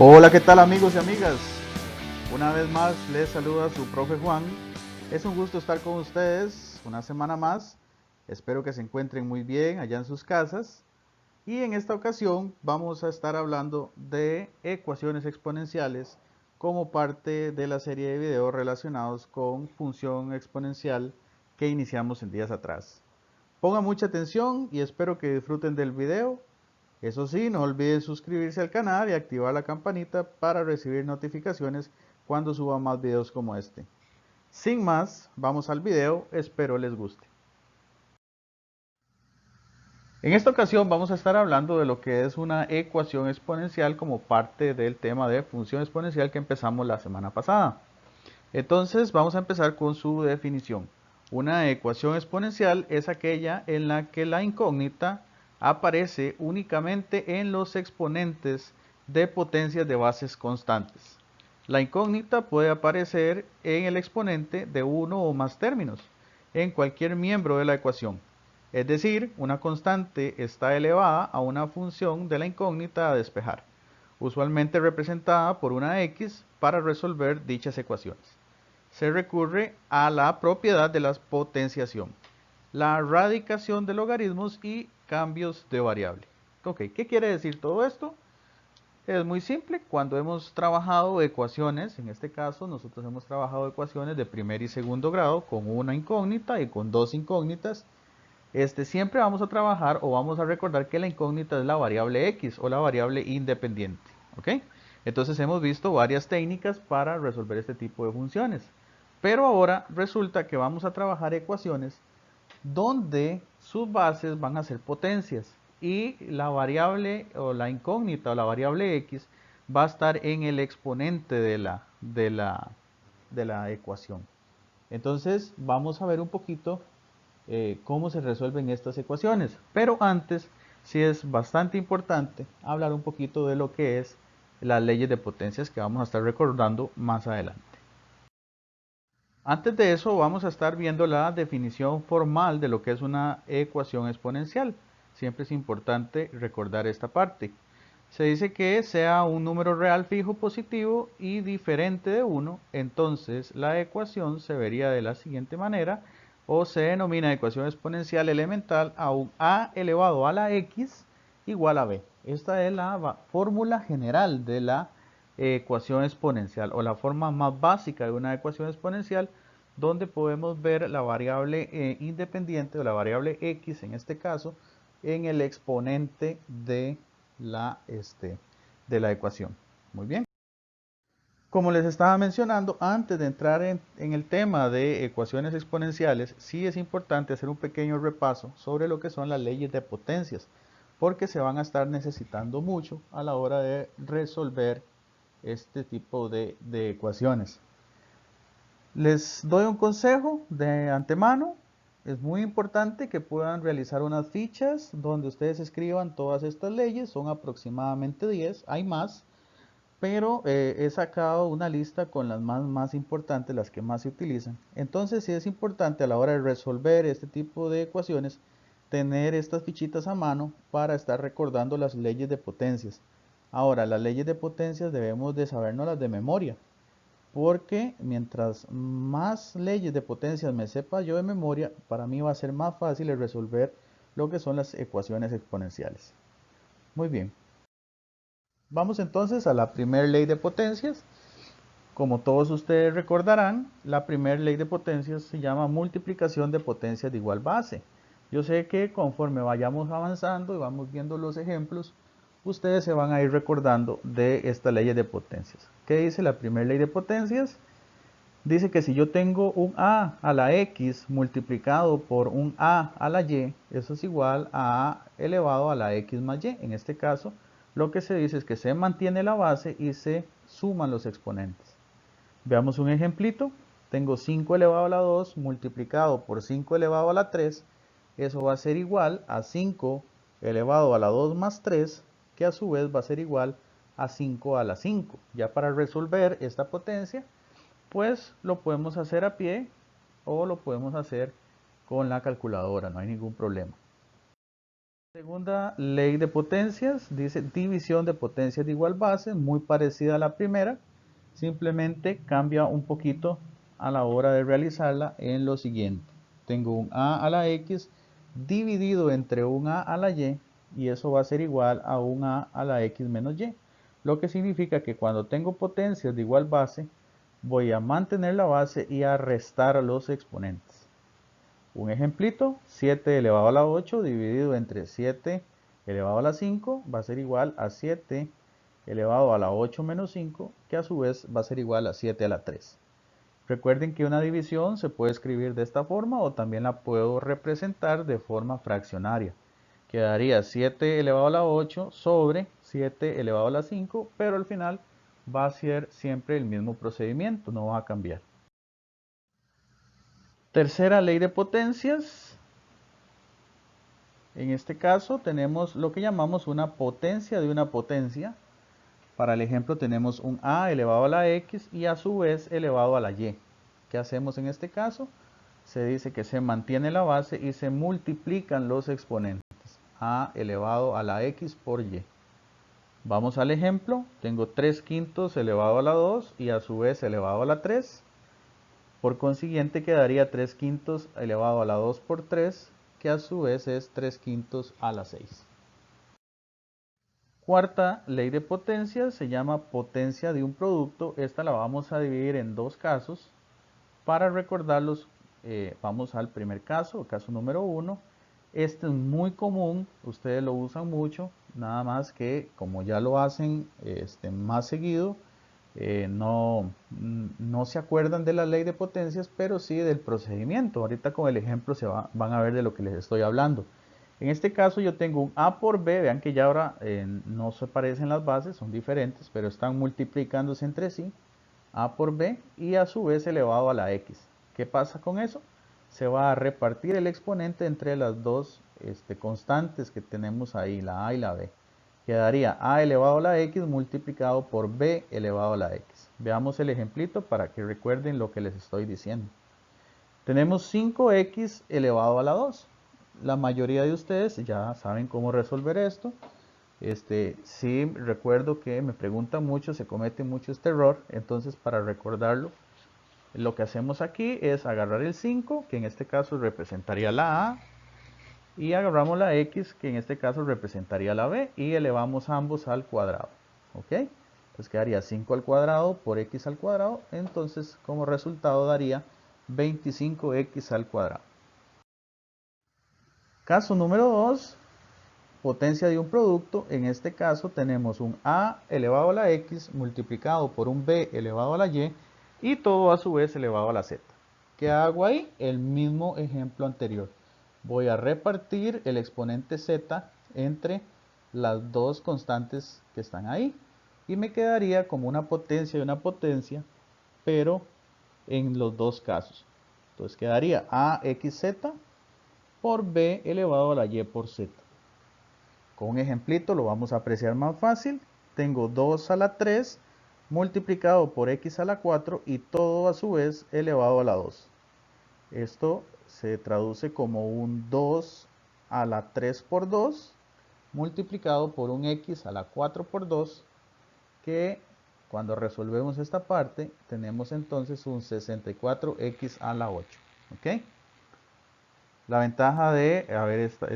Hola, ¿qué tal amigos y amigas? Una vez más les saluda su profe Juan. Es un gusto estar con ustedes una semana más. Espero que se encuentren muy bien allá en sus casas. Y en esta ocasión vamos a estar hablando de ecuaciones exponenciales como parte de la serie de videos relacionados con función exponencial que iniciamos en días atrás. Pongan mucha atención y espero que disfruten del video. Eso sí, no olviden suscribirse al canal y activar la campanita para recibir notificaciones cuando suba más videos como este. Sin más, vamos al video, espero les guste. En esta ocasión vamos a estar hablando de lo que es una ecuación exponencial como parte del tema de función exponencial que empezamos la semana pasada. Entonces vamos a empezar con su definición. Una ecuación exponencial es aquella en la que la incógnita aparece únicamente en los exponentes de potencias de bases constantes. La incógnita puede aparecer en el exponente de uno o más términos, en cualquier miembro de la ecuación. Es decir, una constante está elevada a una función de la incógnita a despejar, usualmente representada por una x para resolver dichas ecuaciones. Se recurre a la propiedad de la potenciación, la radicación de logaritmos y cambios de variable. Ok, ¿qué quiere decir todo esto? Es muy simple, cuando hemos trabajado ecuaciones, en este caso nosotros hemos trabajado ecuaciones de primer y segundo grado con una incógnita y con dos incógnitas, siempre vamos a trabajar o vamos a recordar que la incógnita es la variable x o la variable independiente. ¿Ok? Entonces hemos visto varias técnicas para resolver este tipo de funciones. Pero ahora resulta que vamos a trabajar ecuaciones donde sus bases van a ser potencias y la variable o la incógnita o la variable x va a estar en el exponente de la ecuación. Entonces vamos a ver un poquito cómo se resuelven estas ecuaciones. Pero antes, sí es bastante importante hablar un poquito de lo que es las leyes de potencias que vamos a estar recordando más adelante. Antes de eso vamos a estar viendo la definición formal de lo que es una ecuación exponencial. Siempre es importante recordar esta parte. Se dice que sea un número real fijo positivo y diferente de 1, entonces la ecuación se vería de la siguiente manera, o se denomina ecuación exponencial elemental a un a elevado a la x igual a b. Esta es la fórmula general de la ecuación exponencial o la forma más básica de una ecuación exponencial, donde podemos ver la variable independiente o la variable x en este caso en el exponente de la ecuación. Muy bien. Como les estaba mencionando, antes de entrar en el tema de ecuaciones exponenciales, sí es importante hacer un pequeño repaso sobre lo que son las leyes de potencias, porque se van a estar necesitando mucho a la hora de resolver este tipo de ecuaciones. Les doy un consejo de antemano. Es muy importante que puedan realizar unas fichas donde ustedes escriban todas estas leyes. Son aproximadamente 10, hay más, pero he sacado una lista con las más importantes, las que más se utilizan. Entonces sí es importante a la hora de resolver este tipo de ecuaciones tener estas fichitas a mano para estar recordando las leyes de potencias. Ahora, las leyes de potencias debemos de sabernoslas de memoria, porque mientras más leyes de potencias me sepa yo de memoria, para mí va a ser más fácil resolver lo que son las ecuaciones exponenciales. Muy bien. Vamos entonces a la primera ley de potencias. Como todos ustedes recordarán, la primera ley de potencias se llama multiplicación de potencias de igual base. Yo sé que conforme vayamos avanzando y vamos viendo los ejemplos, ustedes se van a ir recordando de estas leyes de potencias. ¿Qué dice la primera ley de potencias? Dice que si yo tengo un a la x multiplicado por un a la y, eso es igual a elevado a la x más y. En este caso, lo que se dice es que se mantiene la base y se suman los exponentes. Veamos un ejemplito. Tengo 5 elevado a la 2 multiplicado por 5 elevado a la 3. Eso va a ser igual a 5 elevado a la 2 más 3, que a su vez va a ser igual a 5 a la 5. Ya para resolver esta potencia, pues lo podemos hacer a pie o lo podemos hacer con la calculadora, no hay ningún problema. Segunda ley de potencias dice división de potencias de igual base, muy parecida a la primera, simplemente cambia un poquito a la hora de realizarla en lo siguiente. Tengo un a la x dividido entre un a la y eso va a ser igual a un a la x menos y, lo que significa que cuando tengo potencias de igual base voy a mantener la base y a restar los exponentes. Un ejemplito, 7 elevado a la 8 dividido entre 7 elevado a la 5 va a ser igual a 7 elevado a la 8 menos 5, que a su vez va a ser igual a 7 a la 3. Recuerden que una división se puede escribir de esta forma o también la puedo representar de forma fraccionaria. Quedaría 7 elevado a la 8 sobre 7 elevado a la 5, pero al final va a ser siempre el mismo procedimiento, no va a cambiar. Tercera ley de potencias. En este caso tenemos lo que llamamos una potencia de una potencia. Para el ejemplo tenemos un a elevado a la x y a su vez elevado a la y. ¿Qué hacemos en este caso? Se dice que se mantiene la base y se multiplican los exponentes. A elevado a la x por y. Vamos al ejemplo. Tengo 3 quintos elevado a la 2 y a su vez elevado a la 3. Por consiguiente quedaría 3 quintos elevado a la 2 por 3, que a su vez es 3 quintos a la 6. Cuarta ley de potencia se llama potencia de un producto. Esta la vamos a dividir en dos casos. Para recordarlos, vamos al primer caso, caso número 1. Este es muy común, ustedes lo usan mucho, nada más que como ya lo hacen más seguido, no se acuerdan de la ley de potencias, pero sí del procedimiento. Ahorita con el ejemplo van a ver de lo que les estoy hablando. En este caso yo tengo un a por b, vean que ya ahora no se parecen las bases, son diferentes, pero están multiplicándose entre sí, a por b y a su vez elevado a la x. ¿Qué pasa con eso? Se va a repartir el exponente entre las dos constantes que tenemos ahí, la a y la b. Quedaría a elevado a la x multiplicado por b elevado a la x. Veamos el ejemplito para que recuerden lo que les estoy diciendo. Tenemos 5x elevado a la 2. La mayoría de ustedes ya saben cómo resolver esto. Sí, recuerdo que me preguntan mucho, se comete mucho este error. Entonces, para recordarlo, lo que hacemos aquí es agarrar el 5, que en este caso representaría la a, y agarramos la x, que en este caso representaría la b, y elevamos ambos al cuadrado. ¿Ok? Entonces quedaría 5 al cuadrado por x al cuadrado. Entonces, como resultado daría 25x al cuadrado. Caso número 2, potencia de un producto. En este caso tenemos un a elevado a la x multiplicado por un b elevado a la y todo a su vez elevado a la z. ¿Qué hago ahí? El mismo ejemplo anterior. Voy a repartir el exponente z entre las dos constantes que están ahí y me quedaría como una potencia de una potencia, pero en los dos casos. Entonces quedaría axz por b elevado a la y por z. Con un ejemplito lo vamos a apreciar más fácil. Tengo 2 a la 3 multiplicado por x a la 4 y todo a su vez elevado a la 2. Esto se traduce como un 2 a la 3 por 2 multiplicado por un x a la 4 por 2, que cuando resolvemos esta parte tenemos entonces un 64x a la 8. ¿Ok? La ventaja de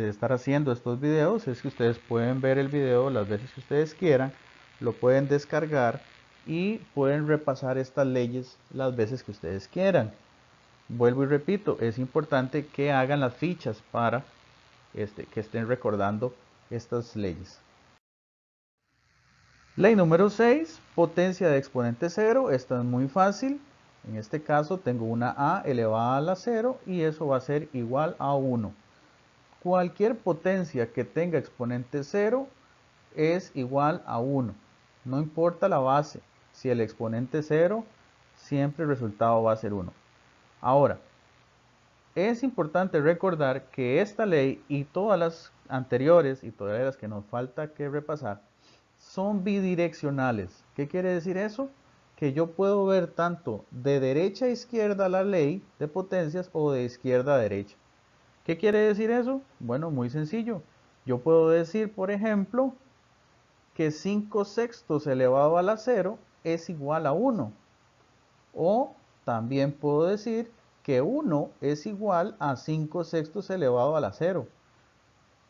estar haciendo estos videos es que ustedes pueden ver el video las veces que ustedes quieran, lo pueden descargar y pueden repasar estas leyes las veces que ustedes quieran. Vuelvo y repito, es importante que hagan las fichas para que estén recordando estas leyes. Ley número 6, potencia de exponente 0. Esta es muy fácil. En este caso tengo una a elevada a la 0 y eso va a ser igual a 1. Cualquier potencia que tenga exponente 0 es igual a 1. No importa la base. Si el exponente es 0, siempre el resultado va a ser 1. Ahora, es importante recordar que esta ley y todas las anteriores y todas las que nos falta que repasar son bidireccionales. ¿Qué quiere decir eso? Que yo puedo ver tanto de derecha a izquierda la ley de potencias o de izquierda a derecha. ¿Qué quiere decir eso? Bueno, muy sencillo. Yo puedo decir, por ejemplo, que 5 sextos elevado a la 0 es igual a 1. O también puedo decir que 1 es igual a 5 sextos elevado a la 0.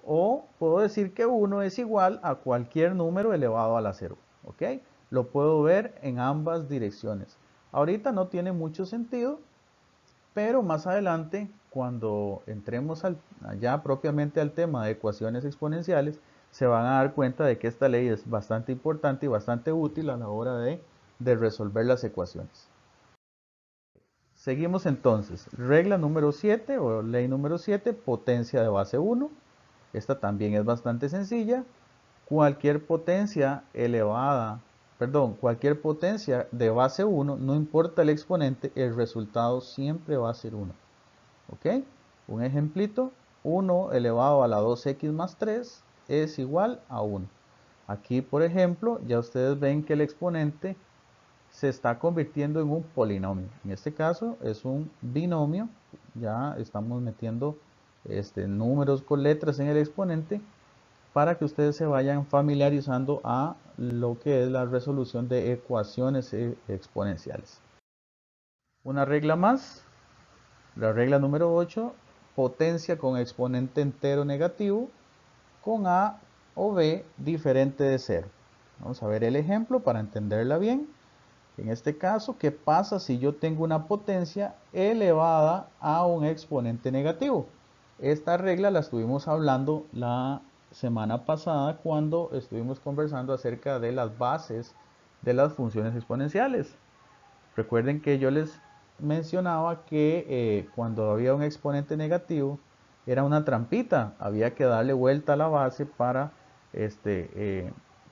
O puedo decir que 1 es igual a cualquier número elevado a la 0. ¿Ok? Lo puedo ver en ambas direcciones. Ahorita no tiene mucho sentido, pero más adelante, cuando entremos allá propiamente al tema de ecuaciones exponenciales, se van a dar cuenta de que esta ley es bastante importante y bastante útil a la hora de resolver las ecuaciones. Seguimos entonces. Regla número 7 o ley número 7, potencia de base 1. Esta también es bastante sencilla. Cualquier potencia cualquier potencia de base 1, no importa el exponente, el resultado siempre va a ser 1. ¿Ok? Un ejemplito, 1 elevado a la 2x más 3 es igual a 1. Aquí, por ejemplo, ya ustedes ven que el exponente se está convirtiendo en un polinomio. En este caso es un binomio. Ya estamos metiendo números con letras en el exponente para que ustedes se vayan familiarizando a lo que es la resolución de ecuaciones exponenciales. Una regla más, la regla número 8, potencia con exponente entero negativo con a o b diferente de 0. Vamos a ver el ejemplo para entenderla bien. En este caso, ¿qué pasa si yo tengo una potencia elevada a un exponente negativo? Esta regla la estuvimos hablando la semana pasada cuando estuvimos conversando acerca de las bases de las funciones exponenciales. Recuerden que yo les mencionaba que cuando había un exponente negativo era una trampita, había que darle vuelta a la base para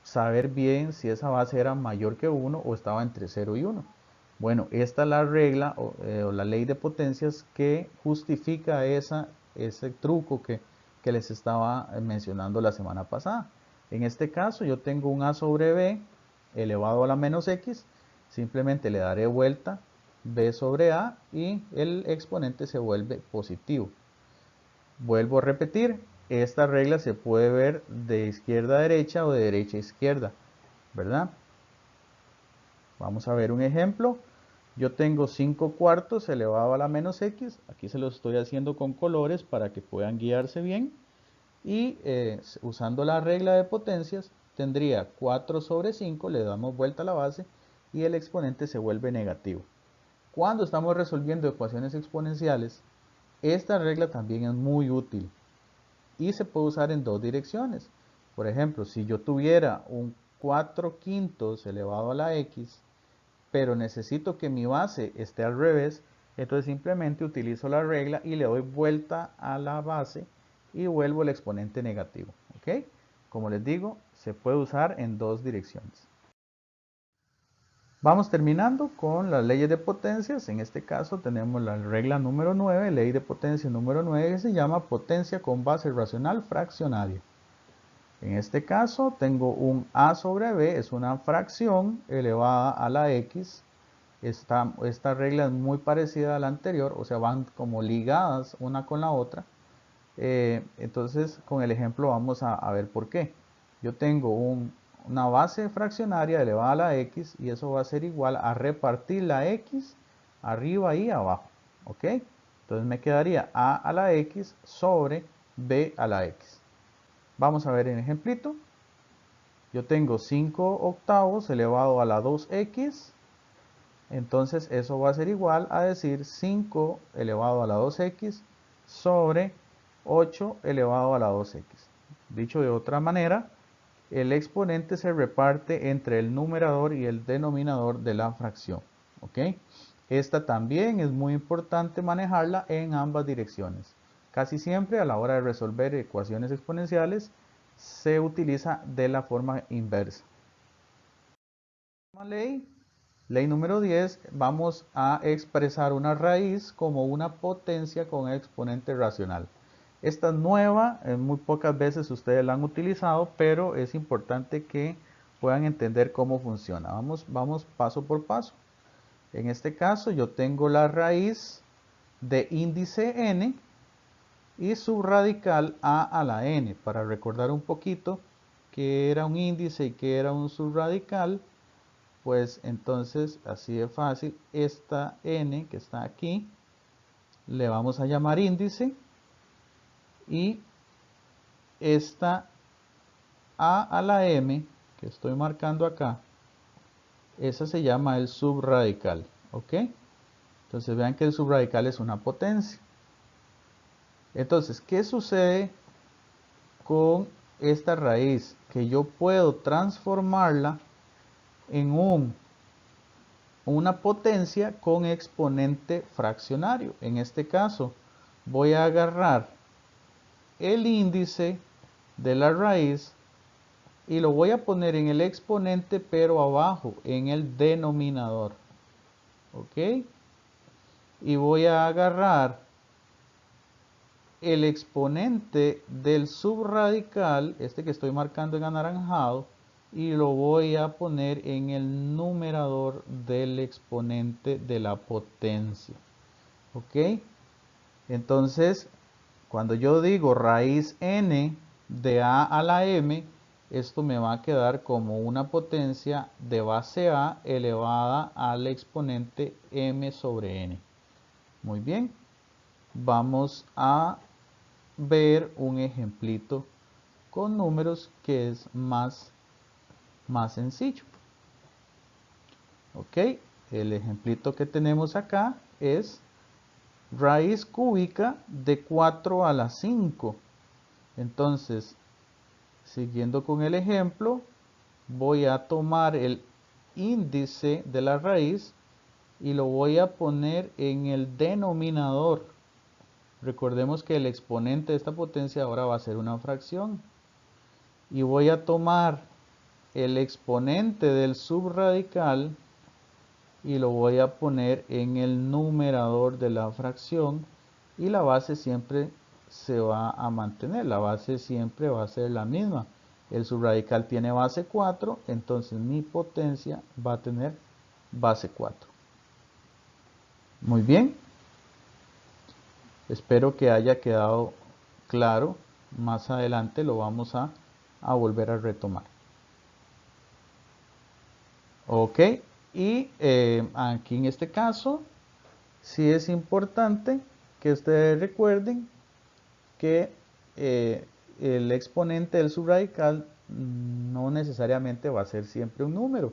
saber bien si esa base era mayor que 1 o estaba entre 0 y 1. Bueno, esta es la regla o la ley de potencias que justifica ese truco que les estaba mencionando la semana pasada. En este caso yo tengo un a sobre b elevado a la menos x. Simplemente le daré vuelta b sobre a y el exponente se vuelve positivo. Vuelvo a repetir, esta regla se puede ver de izquierda a derecha o de derecha a izquierda, ¿verdad? Vamos a ver un ejemplo. Yo tengo 5 cuartos elevado a la menos x. Aquí se lo estoy haciendo con colores para que puedan guiarse bien. Y usando la regla de potencias, tendría 4 sobre 5, le damos vuelta a la base y el exponente se vuelve negativo. Cuando estamos resolviendo ecuaciones exponenciales, esta regla también es muy útil y se puede usar en dos direcciones. Por ejemplo, si yo tuviera un 4 quintos elevado a la x, pero necesito que mi base esté al revés, entonces simplemente utilizo la regla y le doy vuelta a la base y vuelvo el exponente negativo. ¿Ok? Como les digo, se puede usar en dos direcciones. Vamos terminando con las leyes de potencias. En este caso tenemos la regla número 9, ley de potencia número 9, que se llama potencia con base racional fraccionaria. En este caso tengo un a sobre b, es una fracción elevada a la x. Esta regla es muy parecida a la anterior, o sea, van como ligadas una con la otra. Entonces, con el ejemplo vamos a ver por qué. Yo tengo una base fraccionaria elevada a la x y eso va a ser igual a repartir la x arriba y abajo. ¿Ok? Entonces me quedaría a la x sobre b a la x. Vamos a ver el ejemplito. Yo tengo 5 octavos elevado a la 2x. Entonces eso va a ser igual a decir 5 elevado a la 2x sobre 8 elevado a la 2x. Dicho de otra manera, el exponente se reparte entre el numerador y el denominador de la fracción. ¿Ok? Esta también es muy importante manejarla en ambas direcciones. Casi siempre a la hora de resolver ecuaciones exponenciales se utiliza de la forma inversa. Ley número 10, vamos a expresar una raíz como una potencia con exponente racional. Esta es nueva, muy pocas veces ustedes la han utilizado, pero es importante que puedan entender cómo funciona. Vamos paso por paso. En este caso yo tengo la raíz de índice n y subradical a la n. Para recordar un poquito que era un índice y que era un subradical, pues entonces así de fácil, esta n que está aquí le vamos a llamar índice, y esta a la m que estoy marcando acá, esa se llama el subradical. ¿Ok? Entonces vean que el subradical es una potencia. Entonces, ¿qué sucede con esta raíz? Que yo puedo transformarla en una potencia con exponente fraccionario. En este caso, voy a agarrar el índice de la raíz y lo voy a poner en el exponente, pero abajo, en el denominador. ¿Ok? Y voy a agarrar el exponente del subradical, este que estoy marcando en anaranjado, y lo voy a poner en el numerador del exponente de la potencia. ¿Ok? Entonces, cuando yo digo raíz n de a la m, esto me va a quedar como una potencia de base a elevada al exponente m sobre n. Muy bien, vamos a ver un ejemplito con números que es más sencillo. Ok, el ejemplito que tenemos acá es raíz cúbica de 4 a la 5. Entonces, siguiendo con el ejemplo, voy a tomar el índice de la raíz y lo voy a poner en el denominador. Recordemos que el exponente de esta potencia ahora va a ser una fracción. Y voy a tomar el exponente del subradical y lo voy a poner en el numerador de la fracción, y la base siempre se va a mantener, la base siempre va a ser la misma. El subradical tiene base 4, entonces mi potencia va a tener base 4. Muy bien, espero que haya quedado claro. Más adelante lo vamos a volver a retomar. Ok, y aquí en este caso sí es importante que ustedes recuerden que el exponente del subradical no necesariamente va a ser siempre un número.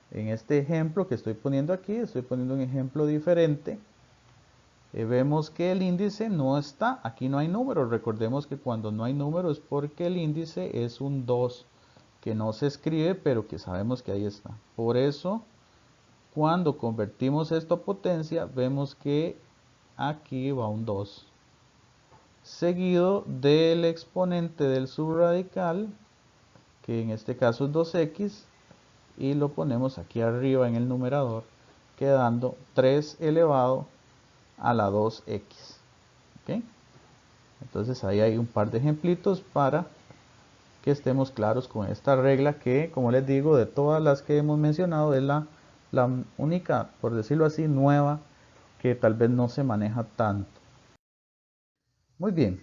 En este ejemplo que estoy poniendo aquí, estoy poniendo un ejemplo diferente. Vemos que el índice no está, aquí no hay números. Recordemos que cuando no hay números es porque el índice es un 2, que no se escribe, pero que sabemos que ahí está. Por eso, cuando convertimos esto a potencia, vemos que aquí va un 2, seguido del exponente del subradical, que en este caso es 2x, y lo ponemos aquí arriba en el numerador, quedando 3 elevado a la 2x. ¿Okay? Entonces ahí hay un par de ejemplitos para que estemos claros con esta regla que, como les digo, de todas las que hemos mencionado, es la única, por decirlo así, nueva, que tal vez no se maneja tanto. Muy bien.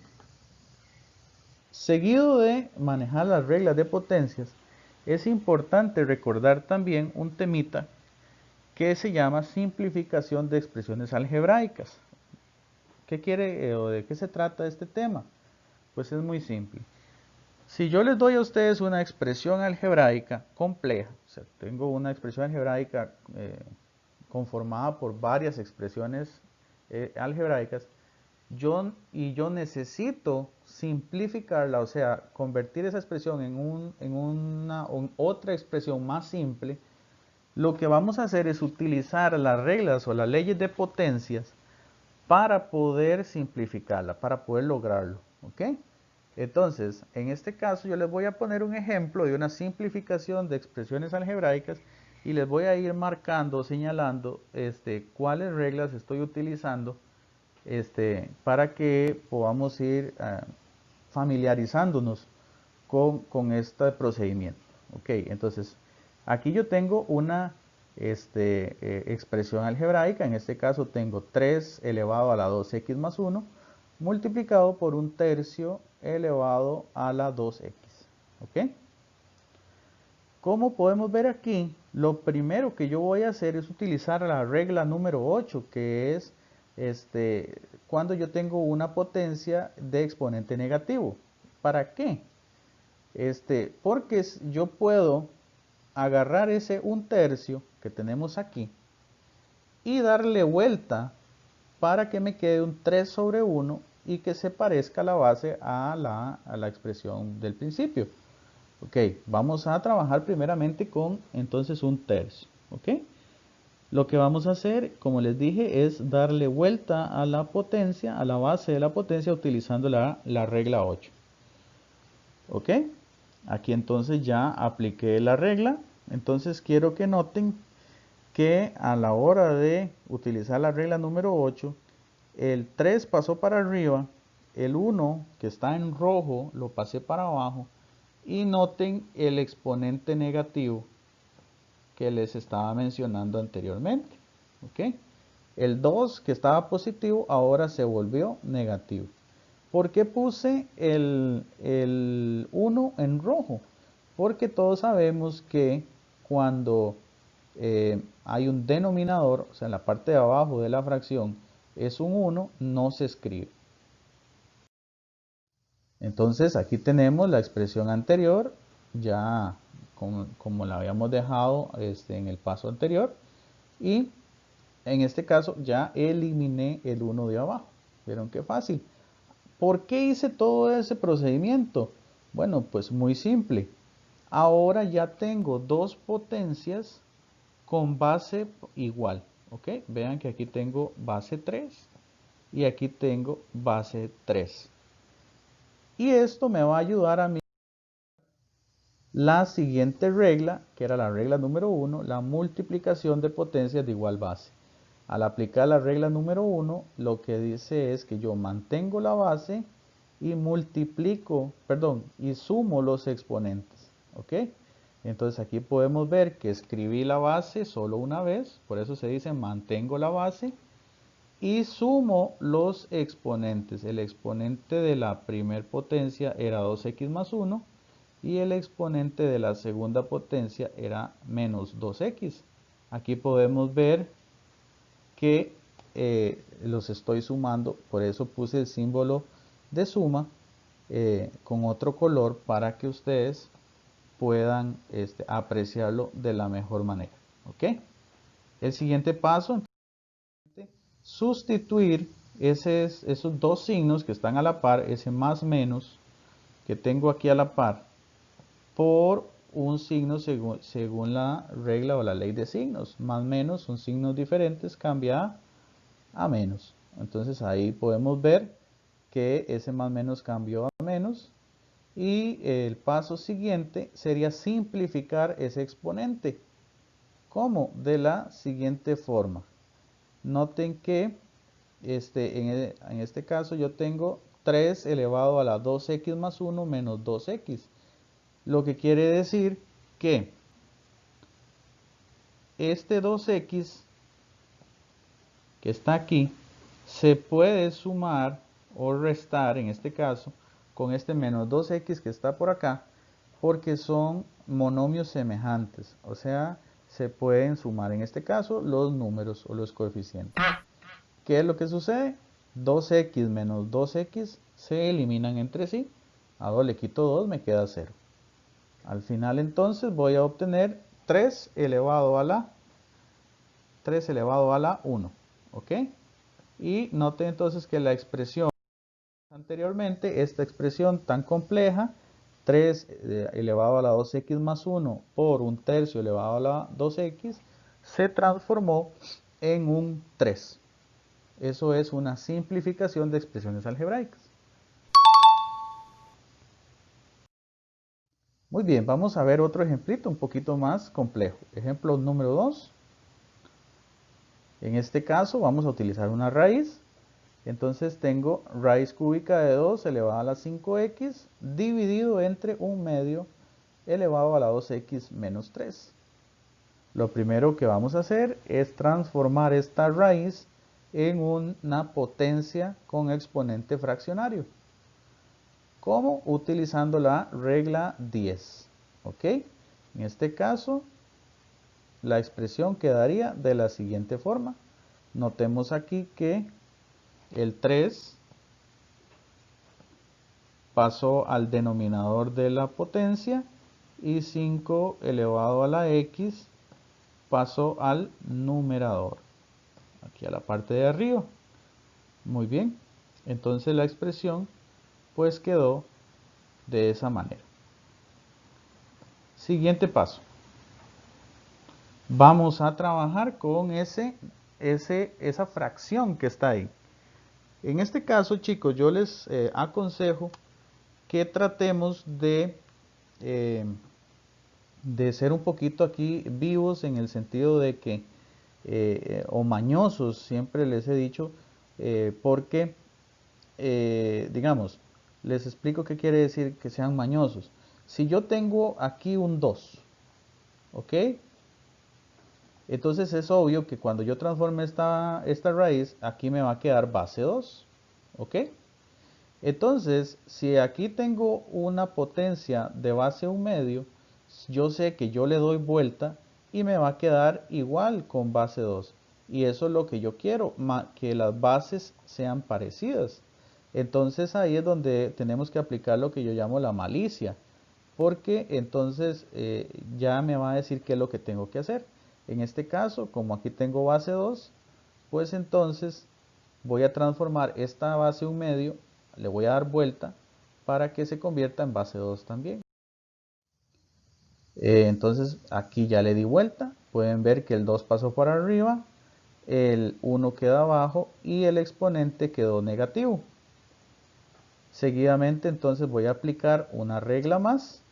Seguido de manejar las reglas de potencias, es importante recordar también un temita que se llama simplificación de expresiones algebraicas. ¿Qué quiere o de qué se trata este tema? Pues es muy simple. Si yo les doy a ustedes una expresión algebraica compleja, o sea, tengo una expresión algebraica conformada por varias expresiones algebraicas, yo necesito simplificarla, o sea, convertir esa expresión en otra expresión más simple. Lo que vamos a hacer es utilizar las reglas o las leyes de potencias para poder simplificarla, para poder lograrlo. ¿Ok? Entonces, en este caso yo les voy a poner un ejemplo de una simplificación de expresiones algebraicas y les voy a ir marcando, señalando cuáles reglas estoy utilizando para que podamos ir familiarizándonos con este procedimiento. Ok, entonces aquí yo tengo una expresión algebraica. En este caso tengo 3 elevado a la 2x más 1. multiplicado por 1/3 elevado a la 2x. ¿Ok? Como podemos ver aquí, lo primero que yo voy a hacer es utilizar la regla número 8, que es cuando yo tengo una potencia de exponente negativo. ¿Para qué? Porque yo puedo agarrar ese 1/3 que tenemos aquí y darle vuelta para que me quede un 3 sobre 1 y que se parezca la base a la expresión del principio. Ok, vamos a trabajar primeramente con entonces 1/3. Ok, lo que vamos a hacer, como les dije, es darle vuelta a la potencia, a la base de la potencia utilizando la regla 8. Ok, aquí entonces ya apliqué la regla. Entonces quiero que noten que a la hora de utilizar la regla número 8, el 3 pasó para arriba, el 1 que está en rojo lo pasé para abajo y noten el exponente negativo que les estaba mencionando anteriormente. ¿Ok? El 2 que estaba positivo ahora se volvió negativo. ¿Por qué puse el 1 en rojo? Porque todos sabemos que cuando hay un denominador, o sea, en la parte de abajo de la fracción es un 1, no se escribe. Entonces aquí tenemos la expresión anterior, ya como la habíamos dejado en el paso anterior, y en este caso ya eliminé el 1 de abajo. ¿Vieron qué fácil? ¿Por qué hice todo ese procedimiento? Bueno, pues muy simple. Ahora ya tengo dos potencias con base igual. ¿Ok? Vean que aquí tengo base 3 y aquí tengo base 3. Y esto me va a ayudar a mí la siguiente regla, que era la regla número 1, la multiplicación de potencias de igual base. Al aplicar la regla número 1, lo que dice es que yo mantengo la base y multiplico, perdón, y sumo los exponentes. ¿Ok? Entonces aquí podemos ver que escribí la base solo una vez, por eso se dice mantengo la base y sumo los exponentes. El exponente de la primer potencia era 2x más 1 y el exponente de la segunda potencia era menos 2x. Aquí podemos ver que los estoy sumando, por eso puse el símbolo de suma con otro color para que ustedes puedan apreciarlo de la mejor manera. ¿Ok? El siguiente paso, sustituir esos dos signos que están a la par, ese más menos que tengo aquí a la par, por un signo según la regla o la ley de signos. Más menos son signos diferentes, cambia a menos. Entonces ahí podemos ver que ese más menos cambió a menos. Y el paso siguiente sería simplificar ese exponente. ¿Cómo? De la siguiente forma. Noten que en este caso yo tengo 3 elevado a la 2x más 1 menos 2x. Lo que quiere decir que este 2x que está aquí se puede sumar o restar en este caso con este menos 2x que está por acá porque son monomios semejantes, o sea, se pueden sumar en este caso los números o los coeficientes. ¿Qué es lo que sucede? 2x menos 2x se eliminan entre sí. A 2 le quito 2, me queda 0. Al final entonces voy a obtener 3 elevado a la 1. ¿Ok? Y noten entonces que la expresión anteriormente, esta expresión tan compleja, 3 elevado a la 2x más 1 por 1/3 elevado a la 2x, se transformó en un 3. Eso es una simplificación de expresiones algebraicas. Muy bien, vamos a ver otro ejemplito un poquito más complejo. Ejemplo número 2. En este caso vamos a utilizar una raíz. Entonces tengo raíz cúbica de 2 elevado a la 5x dividido entre 1/2 elevado a la 2x menos 3. Lo primero que vamos a hacer es transformar esta raíz en una potencia con exponente fraccionario. ¿Cómo? Utilizando la regla 10. ¿Ok? En este caso, la expresión quedaría de la siguiente forma. Notemos aquí que el 3 pasó al denominador de la potencia y 5 elevado a la x pasó al numerador, aquí a la parte de arriba. Muy bien, entonces la expresión pues quedó de esa manera. Siguiente paso. Vamos a trabajar con esa fracción que está ahí. En este caso, chicos, yo les aconsejo que tratemos eh, de ser un poquito aquí vivos en el sentido de que, o mañosos, siempre les he dicho, porque, digamos, les explico qué quiere decir que sean mañosos. Si yo tengo aquí un 2, ¿ok? Entonces es obvio que cuando yo transforme esta raíz, aquí me va a quedar base 2, ¿ok? Entonces, si aquí tengo una potencia de base 1 medio, yo sé que yo le doy vuelta y me va a quedar igual con base 2. Y eso es lo que yo quiero, que las bases sean parecidas. Entonces ahí es donde tenemos que aplicar lo que yo llamo la malicia, porque entonces ya me va a decir qué es lo que tengo que hacer. En este caso, como aquí tengo base 2, pues entonces voy a transformar esta base 1 medio, le voy a dar vuelta para que se convierta en base 2 también. Entonces aquí ya le di vuelta, pueden ver que el 2 pasó por arriba, el 1 queda abajo y el exponente quedó negativo. Seguidamente entonces voy a aplicar una regla más.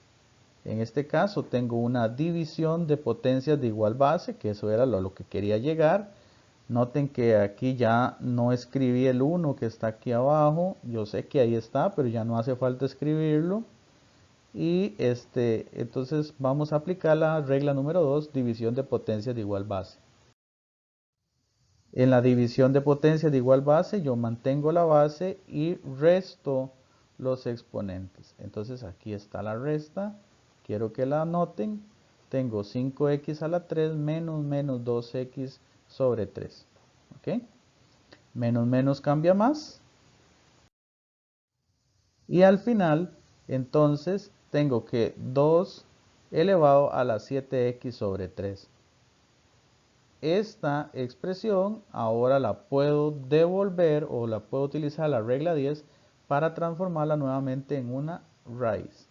En este caso tengo una división de potencias de igual base, que eso era lo que quería llegar. Noten que aquí ya no escribí el 1 que está aquí abajo. Yo sé que ahí está, pero ya no hace falta escribirlo. Y entonces vamos a aplicar la regla número 2, división de potencias de igual base. En la división de potencias de igual base, yo mantengo la base y resto los exponentes. Entonces aquí está la resta. Quiero que la anoten. Tengo 5x a la 3 menos 2x sobre 3. ¿Ok? Menos menos cambia más. Y al final, entonces, tengo que 2 elevado a la 7x sobre 3. Esta expresión ahora la puedo devolver o la puedo utilizar la regla 10 para transformarla nuevamente en una raíz.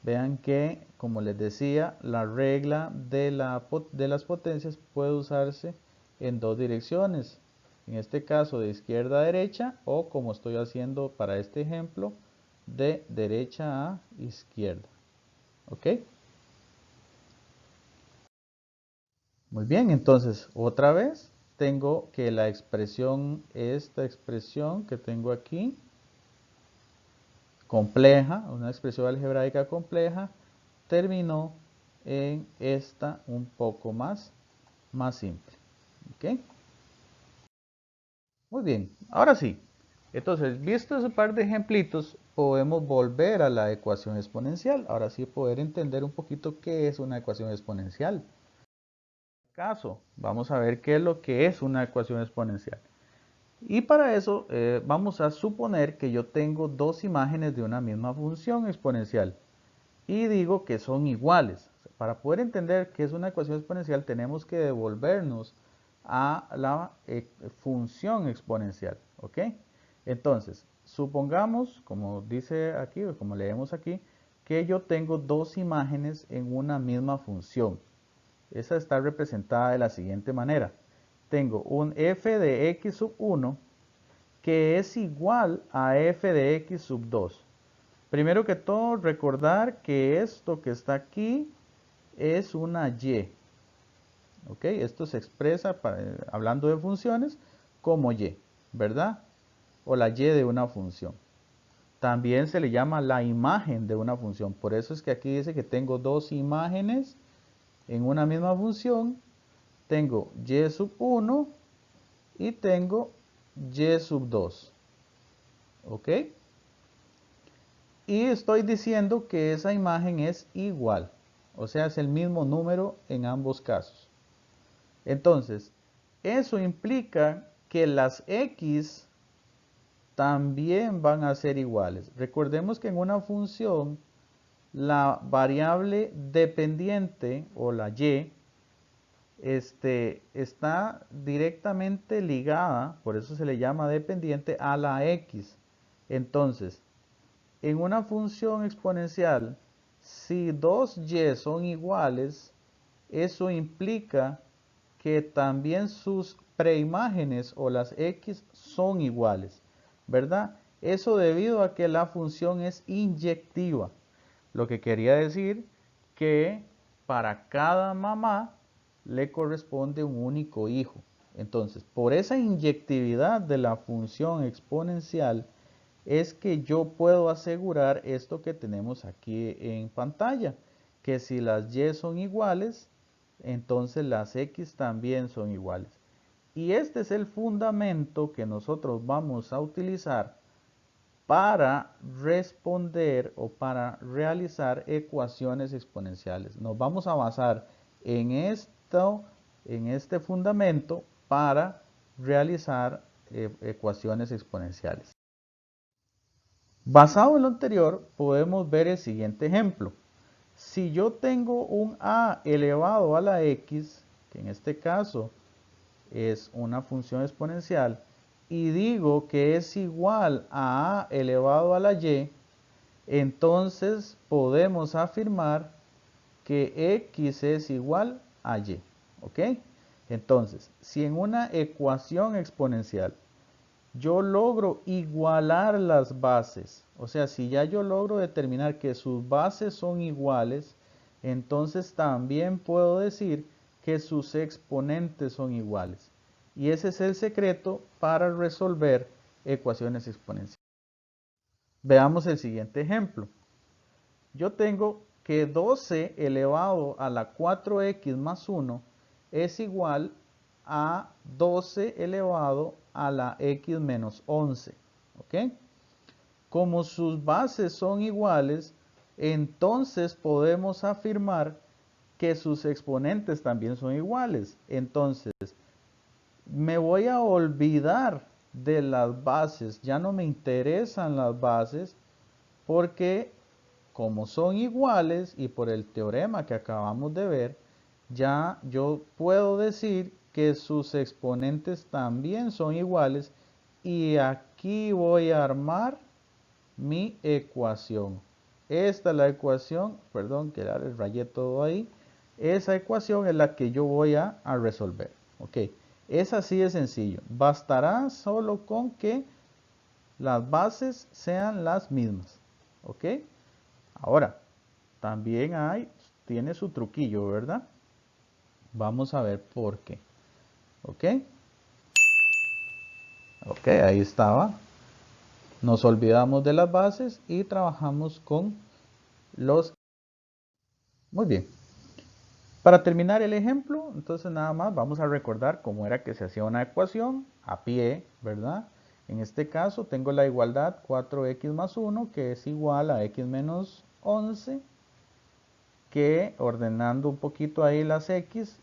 Vean que, como les decía, la regla de las potencias puede usarse en dos direcciones. En este caso de izquierda a derecha o como estoy haciendo para este ejemplo, de derecha a izquierda. ¿Ok? Muy bien, entonces otra vez tengo que la expresión, esta expresión que tengo aquí, compleja, una expresión algebraica compleja, terminó en esta un poco más simple. ¿Ok? Muy bien, ahora sí. Entonces, visto ese par de ejemplitos, podemos volver a la ecuación exponencial. Ahora sí poder entender un poquito qué es una ecuación exponencial. Caso, vamos a ver qué es lo que es una ecuación exponencial. Y para eso vamos a suponer que yo tengo dos imágenes de una misma función exponencial y digo que son iguales. Para poder entender qué es una ecuación exponencial tenemos que devolvernos a la función exponencial. ¿Ok? Entonces, supongamos, como dice aquí o como leemos aquí, que yo tengo dos imágenes en una misma función. Esa está representada de la siguiente manera. Tengo un f de x sub 1 que es igual a f de x sub 2. Primero que todo, recordar que esto que está aquí es una y. ¿Ok? Esto se expresa, hablando de funciones, como y, ¿verdad? O la y de una función. También se le llama la imagen de una función. Por eso es que aquí dice que tengo dos imágenes en una misma función. Tengo y sub 1 y tengo y sub 2. ¿Ok? Y estoy diciendo que esa imagen es igual. O sea, es el mismo número en ambos casos. Entonces, eso implica que las x también van a ser iguales. Recordemos que en una función la variable dependiente o la y está directamente ligada, por eso se le llama dependiente, a la x. Entonces, en una función exponencial, si dos y son iguales, eso implica que también sus preimágenes o las x son iguales, ¿verdad? Eso debido a que la función es inyectiva. Lo que quería decir que para cada mamá le corresponde un único hijo. Entonces, por esa inyectividad de la función exponencial, es que yo puedo asegurar esto que tenemos aquí en pantalla, que si las y son iguales, entonces las x también son iguales. Y este es el fundamento que nosotros vamos a utilizar para responder o para realizar ecuaciones exponenciales. Nos vamos a basar en este fundamento para realizar ecuaciones exponenciales. Basado en lo anterior, podemos ver el siguiente ejemplo. Si yo tengo un a elevado a la x, que en este caso es una función exponencial, y digo que es igual a elevado a la y, entonces podemos afirmar que x es igual a y. ¿Ok? Entonces, si en una ecuación exponencial yo logro igualar las bases, o sea, si ya yo logro determinar que sus bases son iguales, entonces también puedo decir que sus exponentes son iguales. Y ese es el secreto para resolver ecuaciones exponenciales. Veamos el siguiente ejemplo. Yo tengo que 12 elevado a la 4x más 1 es igual a 12 elevado a la x menos 11. ¿Ok? Como sus bases son iguales, entonces podemos afirmar que sus exponentes también son iguales. Entonces, me voy a olvidar de las bases, ya no me interesan las bases, porque como son iguales y por el teorema que acabamos de ver, ya yo puedo decir que sus exponentes también son iguales y aquí voy a armar mi ecuación. Esta es la ecuación, perdón que ya les rayé todo ahí. Esa ecuación es la que yo voy a resolver. Ok, es así de sencillo. Bastará solo con que las bases sean las mismas. Ok, ahora también tiene su truquillo, ¿verdad? Vamos a ver por qué. Ok, ok, ahí estaba. Nos olvidamos de las bases y trabajamos con los... Muy bien. Para terminar el ejemplo, entonces nada más vamos a recordar cómo era que se hacía una ecuación a pie, ¿verdad? En este caso tengo la igualdad 4x más 1, que es igual a x menos 11, que ordenando un poquito ahí las x,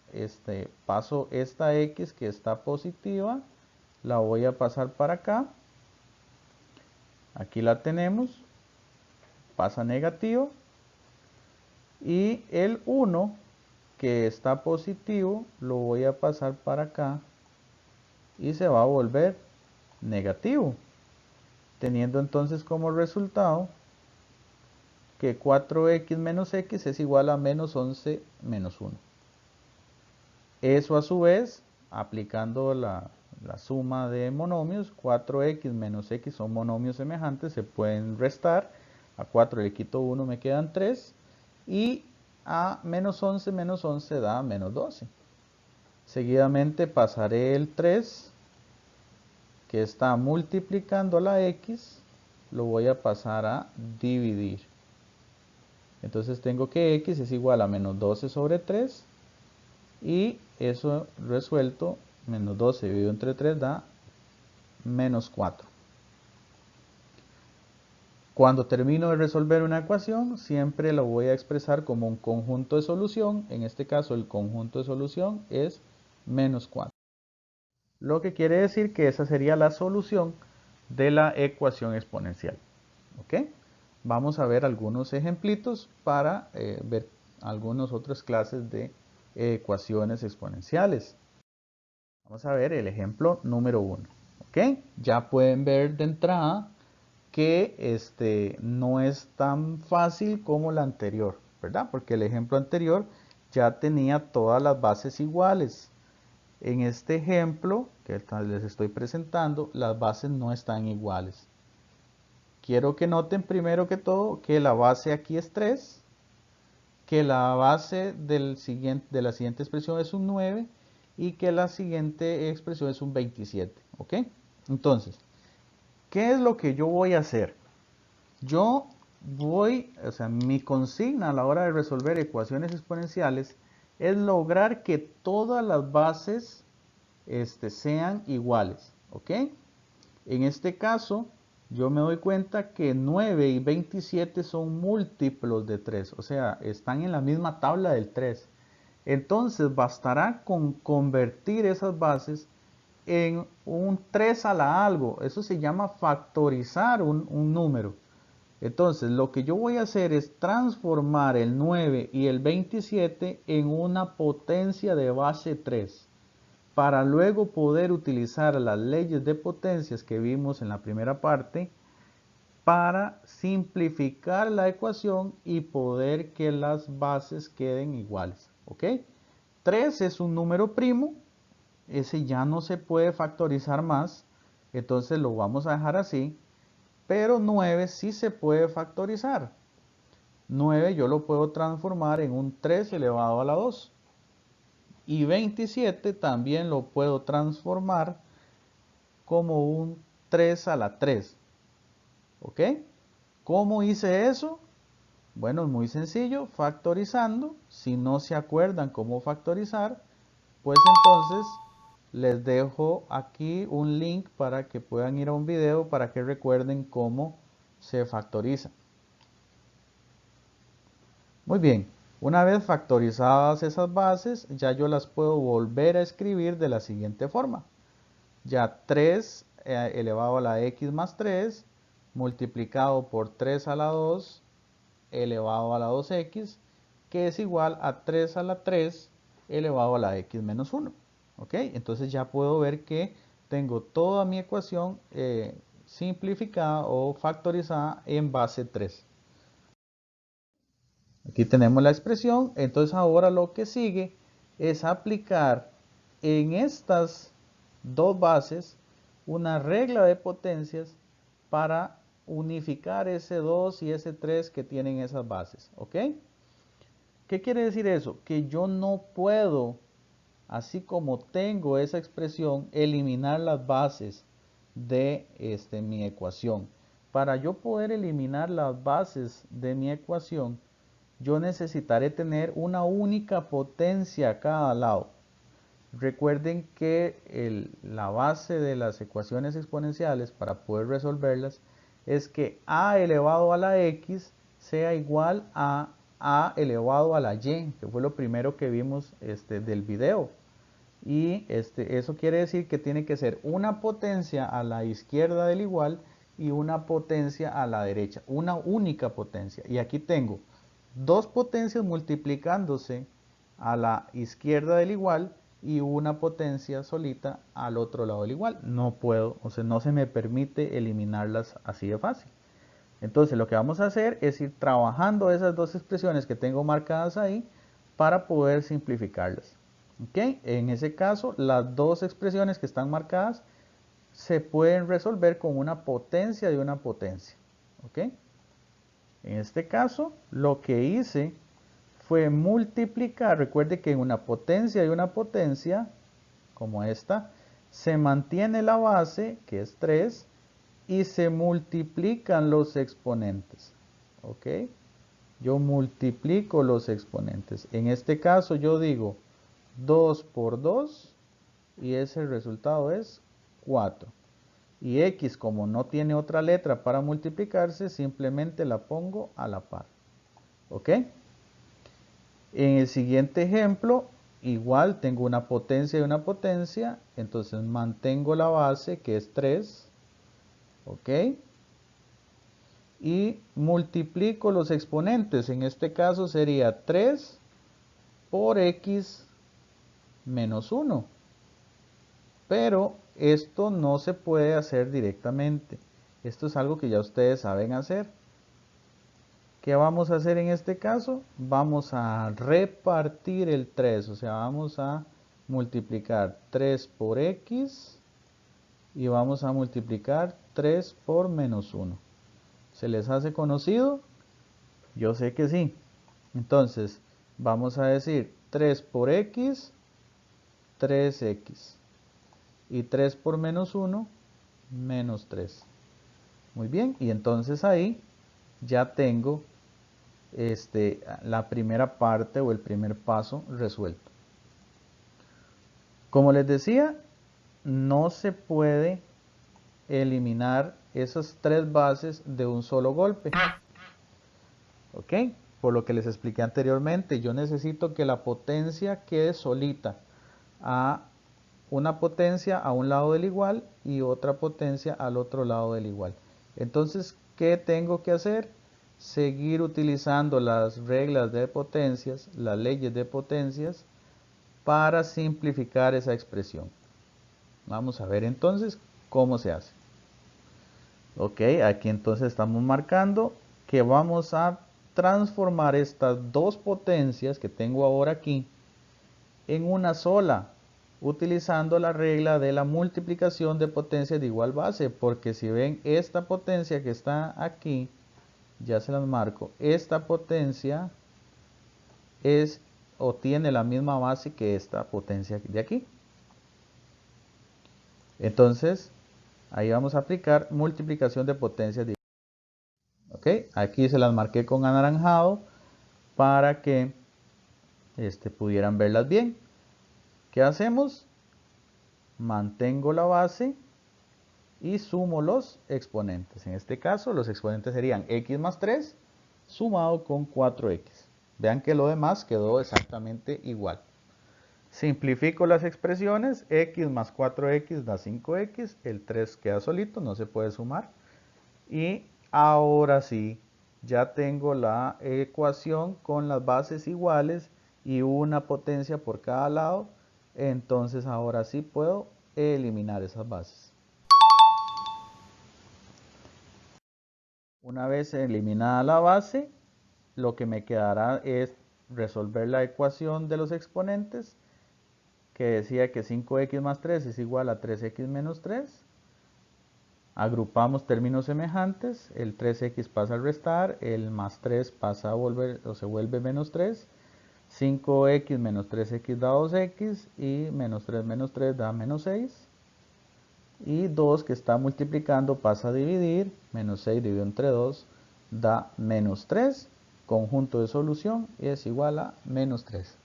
paso esta x que está positiva, la voy a pasar para acá. Aquí la tenemos, pasa negativo. Y el 1 que está positivo lo voy a pasar para acá y se va a volver negativo, teniendo entonces como resultado que 4x menos x es igual a menos 11 menos 1. Eso a su vez, aplicando la suma de monomios, 4x menos x son monomios semejantes, se pueden restar. A 4 le quito 1, me quedan 3. Y a menos 11 da menos 12. Seguidamente pasaré el 3, que está multiplicando la x, lo voy a pasar a dividir. Entonces tengo que x es igual a menos 12 sobre 3 y eso resuelto Menos 12 dividido entre 3 da menos 4. Cuando termino de resolver una ecuación, siempre lo voy a expresar como un conjunto de solución. En este caso, el conjunto de solución es menos 4. Lo que quiere decir que esa sería la solución de la ecuación exponencial. ¿Ok? Vamos a ver algunos ejemplitos para ver algunas otras clases de ecuaciones exponenciales. Vamos a ver el ejemplo número 1. ¿Ok? Ya pueden ver de entrada que no es tan fácil como la anterior, ¿verdad? Porque el ejemplo anterior ya tenía todas las bases iguales. En este ejemplo que les estoy presentando, las bases no están iguales. Quiero que noten primero que todo que la base aquí es 3, que la base de la siguiente expresión es un 9 y que la siguiente expresión es un 27. ¿Ok? Entonces, ¿qué es lo que yo voy a hacer? Mi consigna a la hora de resolver ecuaciones exponenciales es lograr que todas las bases sean iguales, ¿ok? En este caso, yo me doy cuenta que 9 y 27 son múltiplos de 3, o sea, están en la misma tabla del 3. Entonces, bastará con convertir esas bases en un 3 a la algo. Eso se llama factorizar un número. Entonces, lo que yo voy a hacer es transformar el 9 y el 27 en una potencia de base 3 para luego poder utilizar las leyes de potencias que vimos en la primera parte para simplificar la ecuación y poder que las bases queden iguales. ¿Ok? 3 es un número primo, ese ya no se puede factorizar más, entonces lo vamos a dejar así, pero 9 sí se puede factorizar. 9 yo lo puedo transformar en un 3 elevado a la 2. Y 27 también lo puedo transformar como un 3 a la 3. ¿Ok? ¿Cómo hice eso? Bueno, es muy sencillo, factorizando. Si no se acuerdan cómo factorizar, pues entonces les dejo aquí un link para que puedan ir a un video para que recuerden cómo se factoriza. Muy bien, una vez factorizadas esas bases, ya yo las puedo volver a escribir de la siguiente forma. Ya 3 elevado a la x más 3 multiplicado por 3 a la 2 elevado a la 2x, que es igual a 3 a la 3 elevado a la x menos 1. ¿Ok? Entonces ya puedo ver que tengo toda mi ecuación simplificada o factorizada en base 3. Aquí tenemos la expresión, entonces ahora lo que sigue es aplicar en estas dos bases una regla de potencias para unificar ese 2 y ese 3 que tienen esas bases, ¿ok? ¿Qué quiere decir eso? Que yo no puedo, así como tengo esa expresión, eliminar las bases de mi ecuación. Para yo poder eliminar las bases de mi ecuación, yo necesitaré tener una única potencia a cada lado. Recuerden que la base de las ecuaciones exponenciales para poder resolverlas es que a elevado a la x sea igual a elevado a la y, que fue lo primero que vimos del video. Y eso quiere decir que tiene que ser una potencia a la izquierda del igual y una potencia a la derecha, una única potencia. Y aquí tengo dos potencias multiplicándose a la izquierda del igual y una potencia solita al otro lado del igual. No puedo, o sea, no se me permite eliminarlas así de fácil. Entonces lo que vamos a hacer es ir trabajando esas dos expresiones que tengo marcadas ahí para poder simplificarlas. ¿Ok? En ese caso, las dos expresiones que están marcadas se pueden resolver con una potencia de una potencia. ¿Ok? En este caso, lo que hice fue multiplicar. Recuerde que en una potencia de una potencia, como esta, se mantiene la base, que es 3, y se multiplican los exponentes. ¿Ok? Yo multiplico los exponentes. En este caso yo digo 2 por 2 y ese resultado es 4. Y x, como no tiene otra letra para multiplicarse, simplemente la pongo a la par. ¿Ok? En el siguiente ejemplo, igual tengo una potencia y una potencia, entonces mantengo la base que es 3. ¿Ok? Y multiplico los exponentes, en este caso sería 3 por x menos 1. Pero esto no se puede hacer directamente. Esto es algo que ya ustedes saben hacer. ¿Qué vamos a hacer en este caso? Vamos a repartir el 3, o sea, vamos a multiplicar 3 por x y vamos a multiplicar 3 por menos 1. ¿Se les hace conocido? Yo sé que sí. Entonces, vamos a decir 3 por x, 3x. Y 3 por menos 1, menos 3. Muy bien, y entonces ahí ya tengo la primera parte o el primer paso resuelto. Como les decía, no se puede eliminar esas tres bases de un solo golpe. ¿Ok? Por lo que les expliqué anteriormente, yo necesito que la potencia quede solita a una potencia a un lado del igual y otra potencia al otro lado del igual. Entonces, ¿qué tengo que hacer? Seguir utilizando las reglas de potencias, las leyes de potencias, para simplificar esa expresión. Vamos a ver entonces cómo se hace. Ok, aquí entonces estamos marcando que vamos a transformar estas dos potencias que tengo ahora aquí en una sola, utilizando la regla de la multiplicación de potencias de igual base, porque si ven esta potencia que está aquí, ya se las marco, esta potencia es o tiene la misma base que esta potencia de aquí. Entonces, ahí vamos a aplicar multiplicación de potencias de igual base. Ok, aquí se las marqué con anaranjado para que pudieran verlas bien. ¿Qué hacemos? Mantengo la base y sumo los exponentes. En este caso, los exponentes serían x más 3 sumado con 4x. Vean que lo demás quedó exactamente igual. Simplifico las expresiones, x más 4x da 5x, el 3 queda solito, no se puede sumar. Y ahora sí, ya tengo la ecuación con las bases iguales y una potencia por cada lado. Entonces ahora sí puedo eliminar esas bases. Una vez eliminada la base, lo que me quedará es resolver la ecuación de los exponentes, que decía que 5x más 3 es igual a 3x menos 3. Agrupamos términos semejantes, el 3x pasa a restar, el más 3 pasa a volver o se vuelve menos 3. 5x menos 3x da 2x y menos 3 da menos 6. Y 2 que está multiplicando pasa a dividir, menos 6 dividido entre 2 da menos 3, conjunto de solución es igual a menos 3.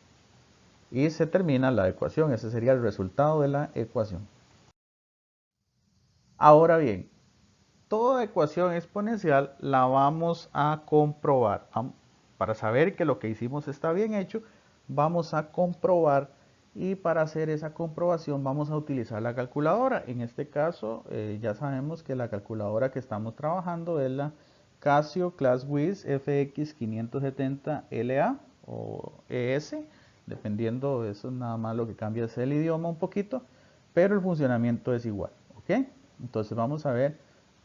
Y se termina la ecuación, ese sería el resultado de la ecuación. Ahora bien, toda ecuación exponencial la vamos a comprobar. Para saber que lo que hicimos está bien hecho, vamos a comprobar. Y para hacer esa comprobación vamos a utilizar la calculadora. En este caso ya sabemos que la calculadora que estamos trabajando es la Casio ClassWiz FX 570 LA o ES. Dependiendo, eso nada más lo que cambia es el idioma un poquito, pero el funcionamiento es igual. ¿Ok? Entonces vamos a ver,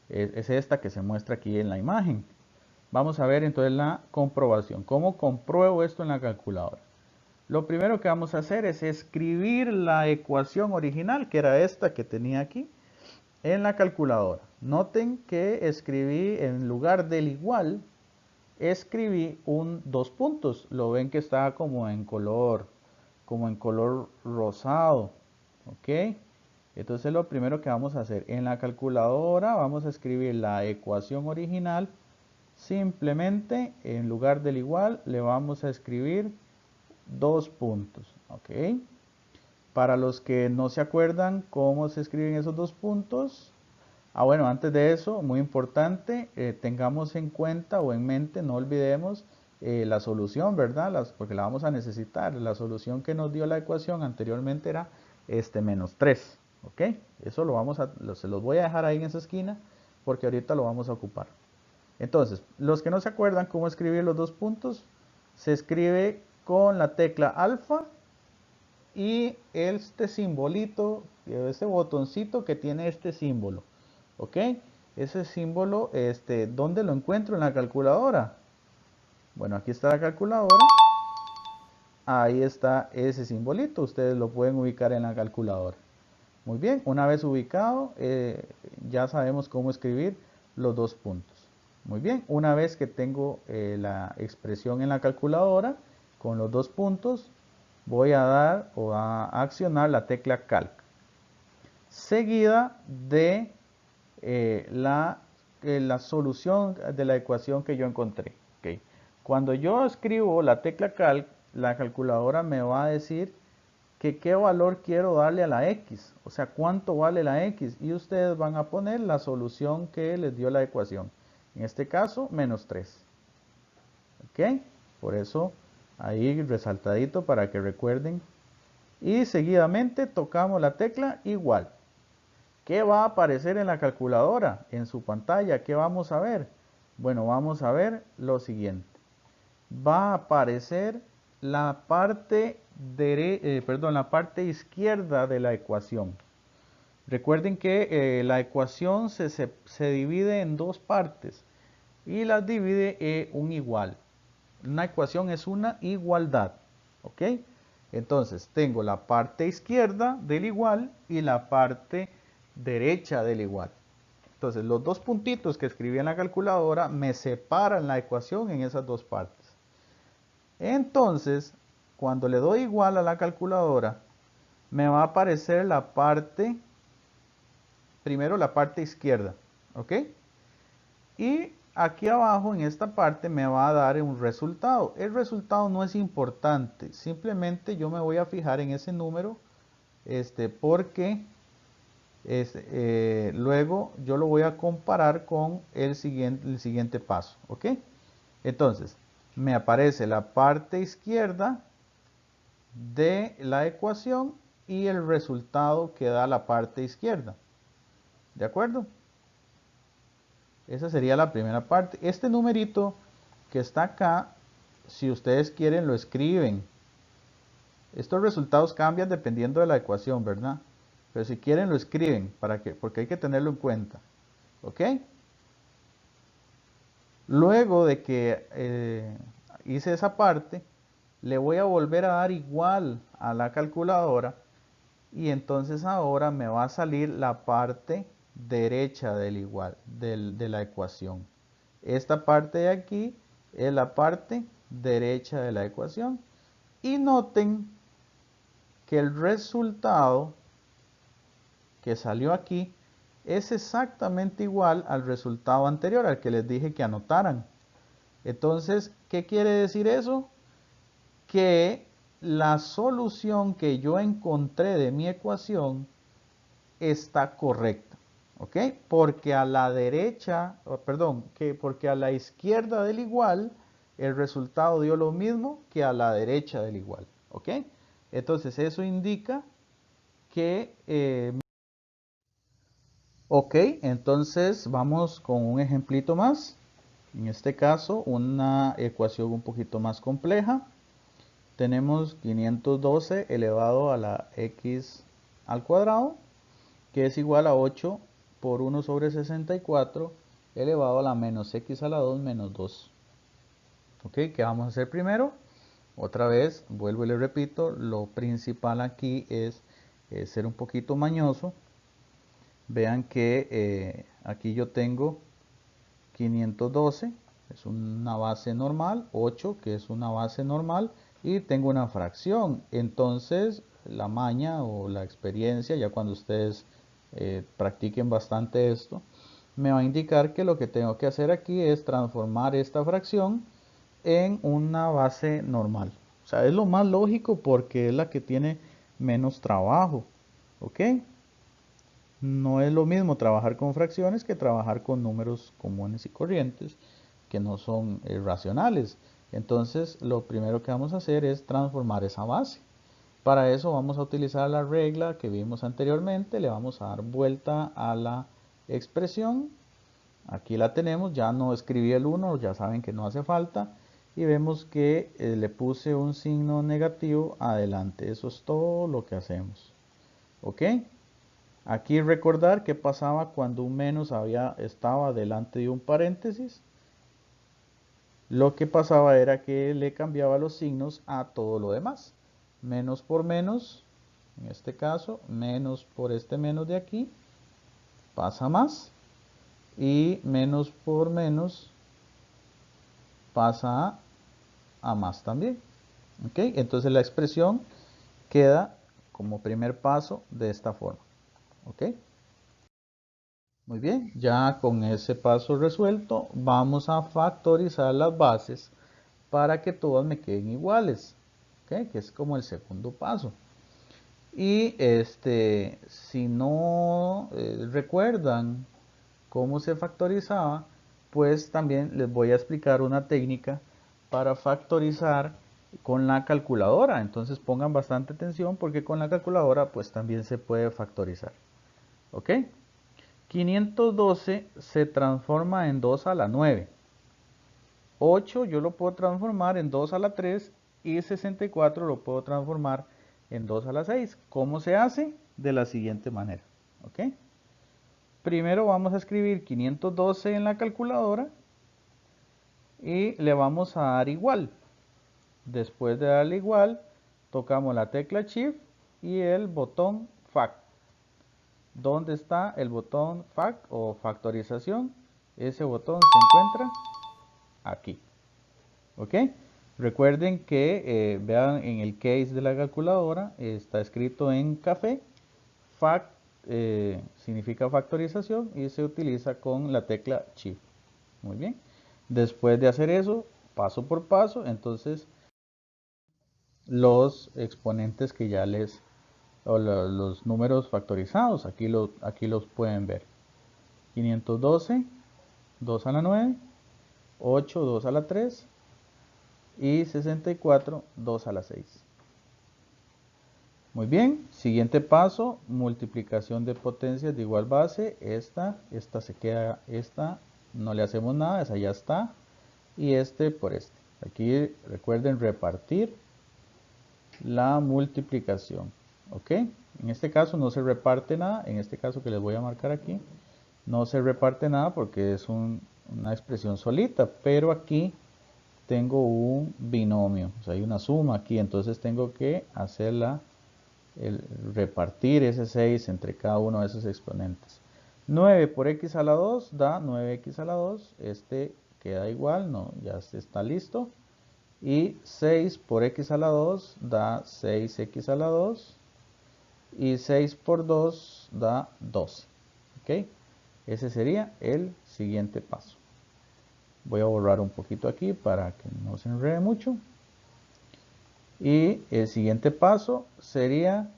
es esta que se muestra aquí en la imagen. Vamos a ver entonces la comprobación. ¿Cómo compruebo esto en la calculadora? Lo primero que vamos a hacer es escribir la ecuación original, que era esta que tenía aquí, en la calculadora. Noten que escribí en lugar del igual, escribí dos puntos. Lo ven que está como en color rosado. ¿Ok? Entonces lo primero que vamos a hacer en la calculadora, vamos a escribir la ecuación original. Simplemente en lugar del igual le vamos a escribir dos puntos, ¿ok? Para los que no se acuerdan cómo se escriben esos dos puntos, bueno, antes de eso, muy importante, tengamos en cuenta o en mente, no olvidemos la solución, ¿verdad? Porque la vamos a necesitar. La solución que nos dio la ecuación anteriormente era menos 3, ¿ok? Eso se los voy a dejar ahí en esa esquina porque ahorita lo vamos a ocupar. Entonces, los que no se acuerdan cómo escribir los dos puntos, se escribe con la tecla alfa y este simbolito, este botoncito que tiene este símbolo, ¿ok? Ese símbolo, ¿dónde lo encuentro? En la calculadora. Bueno, aquí está la calculadora. Ahí está ese simbolito. Ustedes lo pueden ubicar en la calculadora. Muy bien, una vez ubicado, ya sabemos cómo escribir los dos puntos. Muy bien, una vez que tengo la expresión en la calculadora con los dos puntos, voy a dar o a accionar la tecla Calc, seguida de la solución de la ecuación que yo encontré. ¿Okay? Cuando yo escribo la tecla Calc, la calculadora me va a decir que qué valor quiero darle a la X, o sea, cuánto vale la X, y ustedes van a poner la solución que les dio la ecuación. En este caso, menos 3. ¿Ok? Por eso, ahí resaltadito para que recuerden. Y seguidamente tocamos la tecla igual. ¿Qué va a aparecer en la calculadora? En su pantalla, ¿qué vamos a ver? Bueno, vamos a ver lo siguiente. Va a aparecer la parte, la parte izquierda de la ecuación. Recuerden que la ecuación se divide en dos partes y las divide un igual. Una ecuación es una igualdad. ¿Ok? Entonces tengo la parte izquierda del igual y la parte derecha del igual. Entonces los dos puntitos que escribí en la calculadora me separan la ecuación en esas dos partes. Entonces, cuando le doy igual a la calculadora, me va a aparecer la parte, primero la parte izquierda, ¿ok? Y aquí abajo en esta parte me va a dar un resultado. El resultado no es importante, simplemente yo me voy a fijar en ese número, porque luego yo lo voy a comparar con el siguiente paso, ¿ok? Entonces, me aparece la parte izquierda de la ecuación y el resultado que da la parte izquierda. ¿De acuerdo? Esa sería la primera parte. Este numerito que está acá, si ustedes quieren lo escriben. Estos resultados cambian dependiendo de la ecuación, ¿verdad? Pero si quieren lo escriben, porque hay que tenerlo en cuenta. ¿Ok? Luego de que hice esa parte, le voy a volver a dar igual a la calculadora y entonces ahora me va a salir la parte derecha del igual, de la ecuación. Esta parte de aquí es la parte derecha de la ecuación. Y noten que el resultado que salió aquí es exactamente igual al resultado anterior, al que les dije que anotaran. Entonces, ¿qué quiere decir eso? Que la solución que yo encontré de mi ecuación está correcta, ¿ok? Porque a la derecha, porque a la izquierda del igual, el resultado dio lo mismo que a la derecha del igual, ¿ok? Entonces eso indica que... ok, entonces vamos con un ejemplito más. En este caso, una ecuación un poquito más compleja. Tenemos 512 elevado a la x al cuadrado, que es igual a 8 por 1 sobre 64 elevado a la menos x a la 2 menos 2. Ok, ¿qué vamos a hacer primero? Otra vez, vuelvo y le repito, lo principal aquí es ser un poquito mañoso. Vean que aquí yo tengo 512, es una base normal, 8, que es una base normal, y tengo una fracción. Entonces, la maña o la experiencia, ya cuando ustedes practiquen bastante esto, me va a indicar que lo que tengo que hacer aquí es transformar esta fracción en una base normal. O sea, es lo más lógico porque es la que tiene menos trabajo. ¿Ok? No es lo mismo trabajar con fracciones que trabajar con números comunes y corrientes que no son racionales. Entonces, lo primero que vamos a hacer es transformar esa base. Para eso vamos a utilizar la regla que vimos anteriormente. Le vamos a dar vuelta a la expresión. Aquí la tenemos, ya no escribí el 1, ya saben que no hace falta. Y vemos que le puse un signo negativo adelante. Eso es todo lo que hacemos. ¿Ok? Aquí recordar qué pasaba cuando un menos estaba delante de un paréntesis. Lo que pasaba era que le cambiaba los signos a todo lo demás. Menos por menos, en este caso, menos por este menos de aquí, pasa más. Y menos por menos pasa a más también. ¿Ok? Entonces la expresión queda como primer paso de esta forma. ¿Ok? Muy bien, ya con ese paso resuelto, vamos a factorizar las bases para que todas me queden iguales, ¿ok? Que es como el segundo paso. Y si no recuerdan cómo se factorizaba, pues también les voy a explicar una técnica para factorizar con la calculadora. Entonces pongan bastante atención porque con la calculadora pues también se puede factorizar. ¿Ok? 512 se transforma en 2 a la 9. 8 yo lo puedo transformar en 2 a la 3 y 64 lo puedo transformar en 2 a la 6. ¿Cómo se hace? De la siguiente manera. ¿Ok? Primero vamos a escribir 512 en la calculadora y le vamos a dar igual. Después de darle igual, tocamos la tecla Shift y el botón Fact. ¿Dónde está el botón Fact o factorización? Ese botón se encuentra aquí. ¿Ok? Recuerden que vean en el case de la calculadora, está escrito en café. Fact significa factorización y se utiliza con la tecla Shift. Muy bien. Después de hacer eso, paso por paso, entonces los exponentes que ya o los números factorizados, aquí los pueden ver. 512, 2 a la 9, 8, 2 a la 3 y 64, 2 a la 6. Muy bien, siguiente paso, multiplicación de potencias de igual base. Esta se queda, esta no le hacemos nada, esa ya está. Y por este. Aquí recuerden repartir la multiplicación. ¿Ok? En este caso no se reparte nada, en este caso que les voy a marcar aquí, no se reparte nada porque es una expresión solita, pero aquí tengo un binomio, o sea, hay una suma aquí, entonces tengo que repartir ese 6 entre cada uno de esos exponentes. 9 por x a la 2 da 9x a la 2, queda igual, no, ya está listo. Y 6 por x a la 2 da 6x a la 2. Y 6 por 2 da 12. ¿Ok? Ese sería el siguiente paso. Voy a borrar un poquito aquí para que no se enrede mucho. Y el siguiente paso sería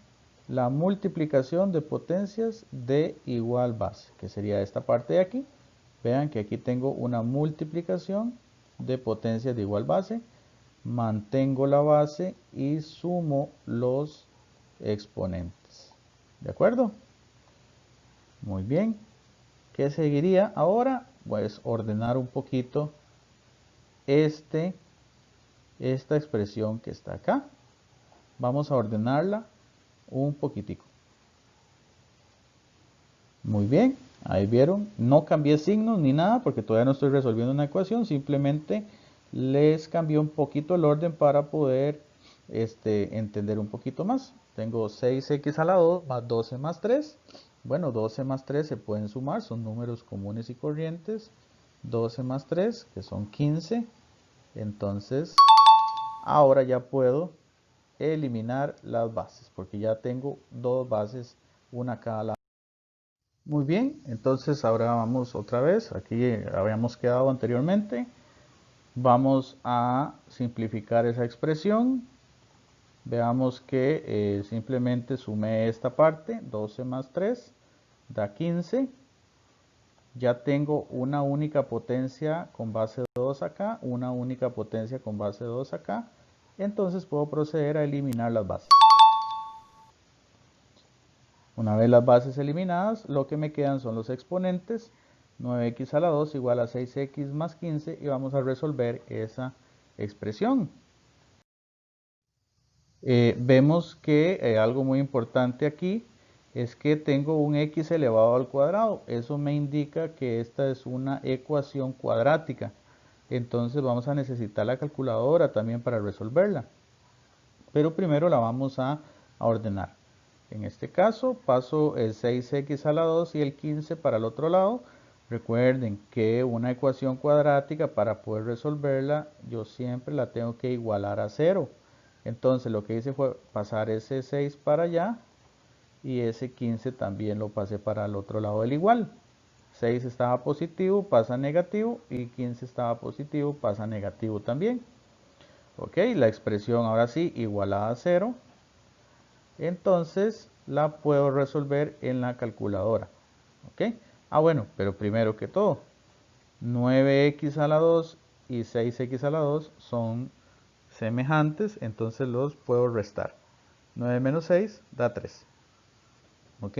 la multiplicación de potencias de igual base, que sería esta parte de aquí. Vean que aquí tengo una multiplicación de potencias de igual base. Mantengo la base y sumo los exponentes. ¿De acuerdo? Muy bien. ¿Qué seguiría ahora? Pues ordenar un poquito esta expresión que está acá. Vamos a ordenarla un poquitico. Muy bien, ahí vieron. No cambié signos ni nada porque todavía no estoy resolviendo una ecuación. Simplemente les cambié un poquito el orden para poder entender un poquito más. Tengo 6x a la 2 más 12 más 3. Bueno, 12 más 3 se pueden sumar, son números comunes y corrientes. 12 más 3, que son 15. Entonces, ahora ya puedo eliminar las bases, porque ya tengo dos bases, una cada lado. Muy bien, entonces ahora vamos otra vez, aquí habíamos quedado anteriormente. Vamos a simplificar esa expresión. Veamos que simplemente sumé esta parte, 12 más 3 da 15. Ya tengo una única potencia con base 2 acá, una única potencia con base 2 acá. Entonces puedo proceder a eliminar las bases. Una vez las bases eliminadas, lo que me quedan son los exponentes. 9x a la 2 igual a 6x más 15 y vamos a resolver esa expresión. Vemos que algo muy importante aquí es que tengo un x elevado al cuadrado. Eso me indica que esta es una ecuación cuadrática. Entonces vamos a necesitar la calculadora también para resolverla. Pero primero la vamos a ordenar. En este caso paso el 6x a la 2 y el 15 para el otro lado. Recuerden que una ecuación cuadrática, para poder resolverla, yo siempre la tengo que igualar a 0. Entonces lo que hice fue pasar ese 6 para allá y ese 15 también lo pasé para el otro lado del igual. 6 estaba positivo, pasa negativo, y 15 estaba positivo, pasa negativo también. Ok, la expresión ahora sí igualada a 0. Entonces la puedo resolver en la calculadora. Ok, bueno, pero primero que todo, 9x a la 2 y 6x a la 2 son semejantes, entonces los puedo restar. 9 menos 6 da 3. Ok,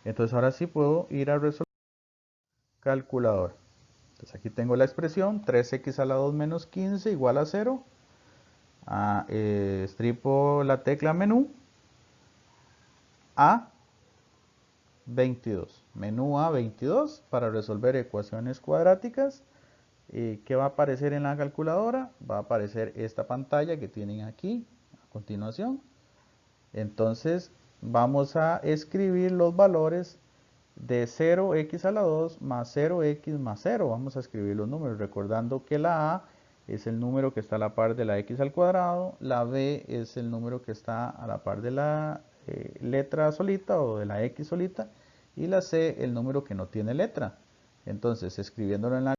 entonces ahora sí puedo ir a resolver calculadora. Entonces aquí tengo la expresión 3x a la 2 menos 15 igual a 0. Estripo la tecla menú a 22. Menú a 22 para resolver ecuaciones cuadráticas. ¿Qué va a aparecer en la calculadora? Va a aparecer esta pantalla que tienen aquí a continuación. Entonces vamos a escribir los valores de 0x a la 2 más 0x más 0. Vamos a escribir los números, recordando que la a es el número que está a la par de la x al cuadrado, la b es el número que está a la par de la letra solita o de la x solita, y la c el número que no tiene letra. Entonces, escribiéndolo en la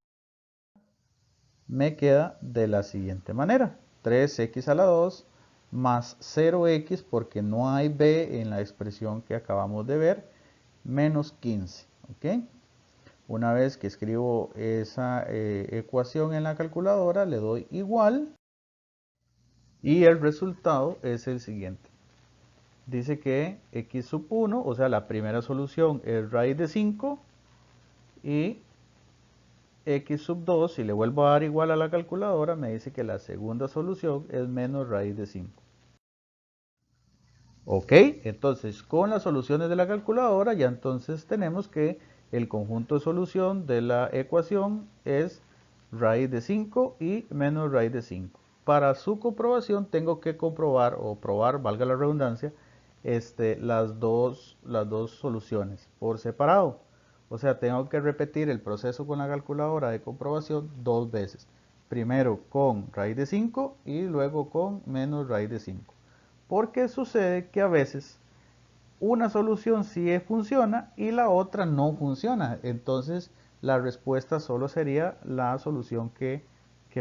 me queda de la siguiente manera: 3x a la 2 más 0x, porque no hay b en la expresión que acabamos de ver, menos 15. ¿Ok? Una vez que escribo esa ecuación en la calculadora, le doy igual y el resultado es el siguiente. Dice que x sub 1, o sea, la primera solución es raíz de 5, y x sub 2, si le vuelvo a dar igual a la calculadora, me dice que la segunda solución es menos raíz de 5. Ok, entonces con las soluciones de la calculadora ya entonces tenemos que el conjunto de solución de la ecuación es raíz de 5 y menos raíz de 5. Para su comprobación tengo que comprobar o probar, valga la redundancia, las dos soluciones por separado. O sea, tengo que repetir el proceso con la calculadora de comprobación dos veces. Primero con raíz de 5 y luego con menos raíz de 5. Porque sucede que a veces una solución sí funciona y la otra no funciona. Entonces la respuesta solo sería la solución que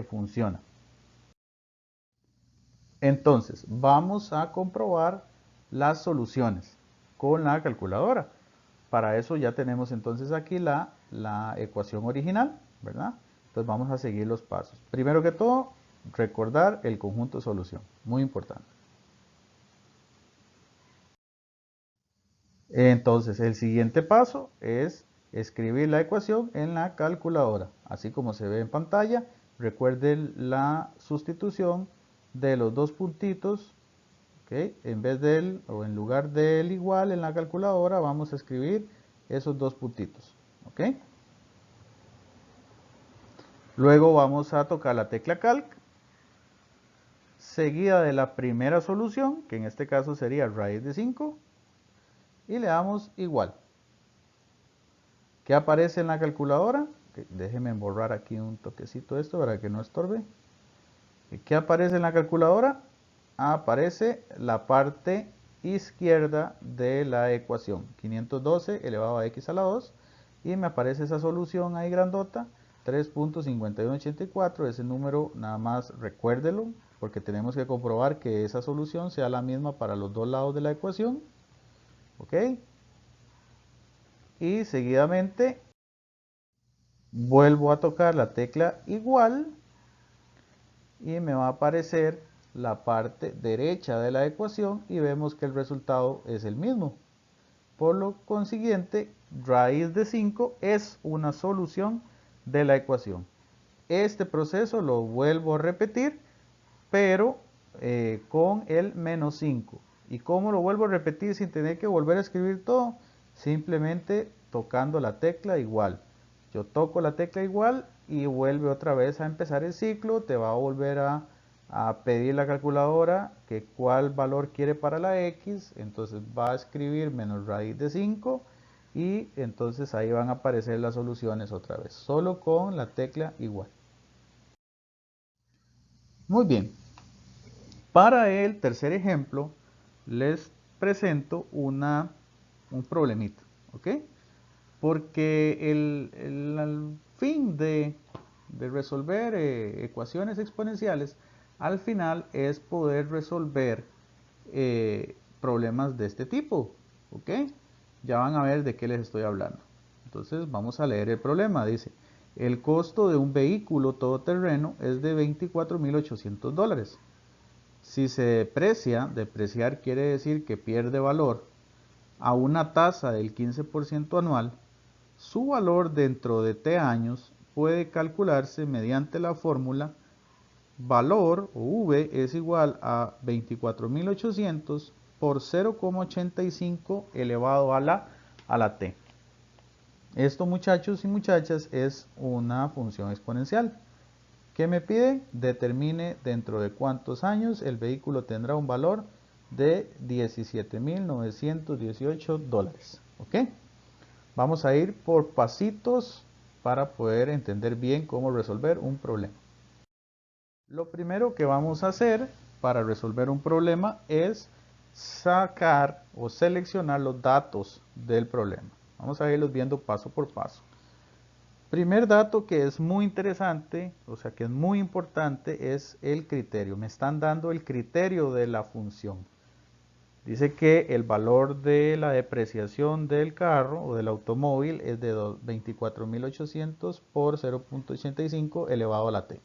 funciona. Entonces vamos a comprobar las soluciones con la calculadora. Para eso ya tenemos entonces aquí la ecuación original, ¿verdad? Entonces vamos a seguir los pasos. Primero que todo, recordar el conjunto de solución. Muy importante. Entonces, el siguiente paso es escribir la ecuación en la calculadora. Así como se ve en pantalla, recuerden la sustitución de los dos puntitos. ¿Okay? En vez del o en lugar del igual en la calculadora, vamos a escribir esos dos puntitos. ¿Okay? Luego vamos a tocar la tecla Calc, seguida de la primera solución, que en este caso sería raíz de 5, y le damos igual. ¿Qué aparece en la calculadora? Déjenme borrar aquí un toquecito esto para que no estorbe. ¿Qué aparece en la calculadora? Aparece la parte izquierda de la ecuación, 512 elevado a x a la 2, y me aparece esa solución ahí grandota, 3.5184. Ese número nada más recuérdelo, porque tenemos que comprobar que esa solución sea la misma para los dos lados de la ecuación. ¿Ok? Y seguidamente vuelvo a tocar la tecla igual y me va a aparecer la parte derecha de la ecuación y vemos que el resultado es el mismo. Por lo consiguiente, raíz de 5 es una solución de la ecuación. Este proceso lo vuelvo a repetir, pero con el menos 5. ¿Y cómo lo vuelvo a repetir sin tener que volver a escribir todo? Simplemente tocando la tecla igual. Yo toco la tecla igual y vuelve otra vez a empezar el ciclo. Te va a volver a pedir la calculadora que cuál valor quiere para la x. Entonces va a escribir menos raíz de 5 y entonces ahí van a aparecer las soluciones otra vez, solo con la tecla igual. Muy bien. Para el tercer ejemplo, les presento un problemita, ¿ok? Porque el fin de resolver ecuaciones exponenciales, al final es poder resolver problemas de este tipo, ¿ok? Ya van a ver de qué les estoy hablando. Entonces vamos a leer el problema. Dice, el costo de un vehículo todoterreno es de $24,800. Si se deprecia, depreciar quiere decir que pierde valor, a una tasa del 15% anual, su valor dentro de T años puede calcularse mediante la fórmula valor o V es igual a 24.800 por 0,85 elevado a la T. Esto, muchachos y muchachas, es una función exponencial. ¿Qué me pide? Determine dentro de cuántos años el vehículo tendrá un valor de $17,918. ¿Ok? Vamos a ir por pasitos para poder entender bien cómo resolver un problema. Lo primero que vamos a hacer para resolver un problema es sacar o seleccionar los datos del problema. Vamos a irlos viendo paso por paso. Primer dato que es muy interesante, o sea que es muy importante, es el criterio. Me están dando el criterio de la función. Dice que el valor de la depreciación del carro o del automóvil es de 24.800 por 0,85 elevado a la t.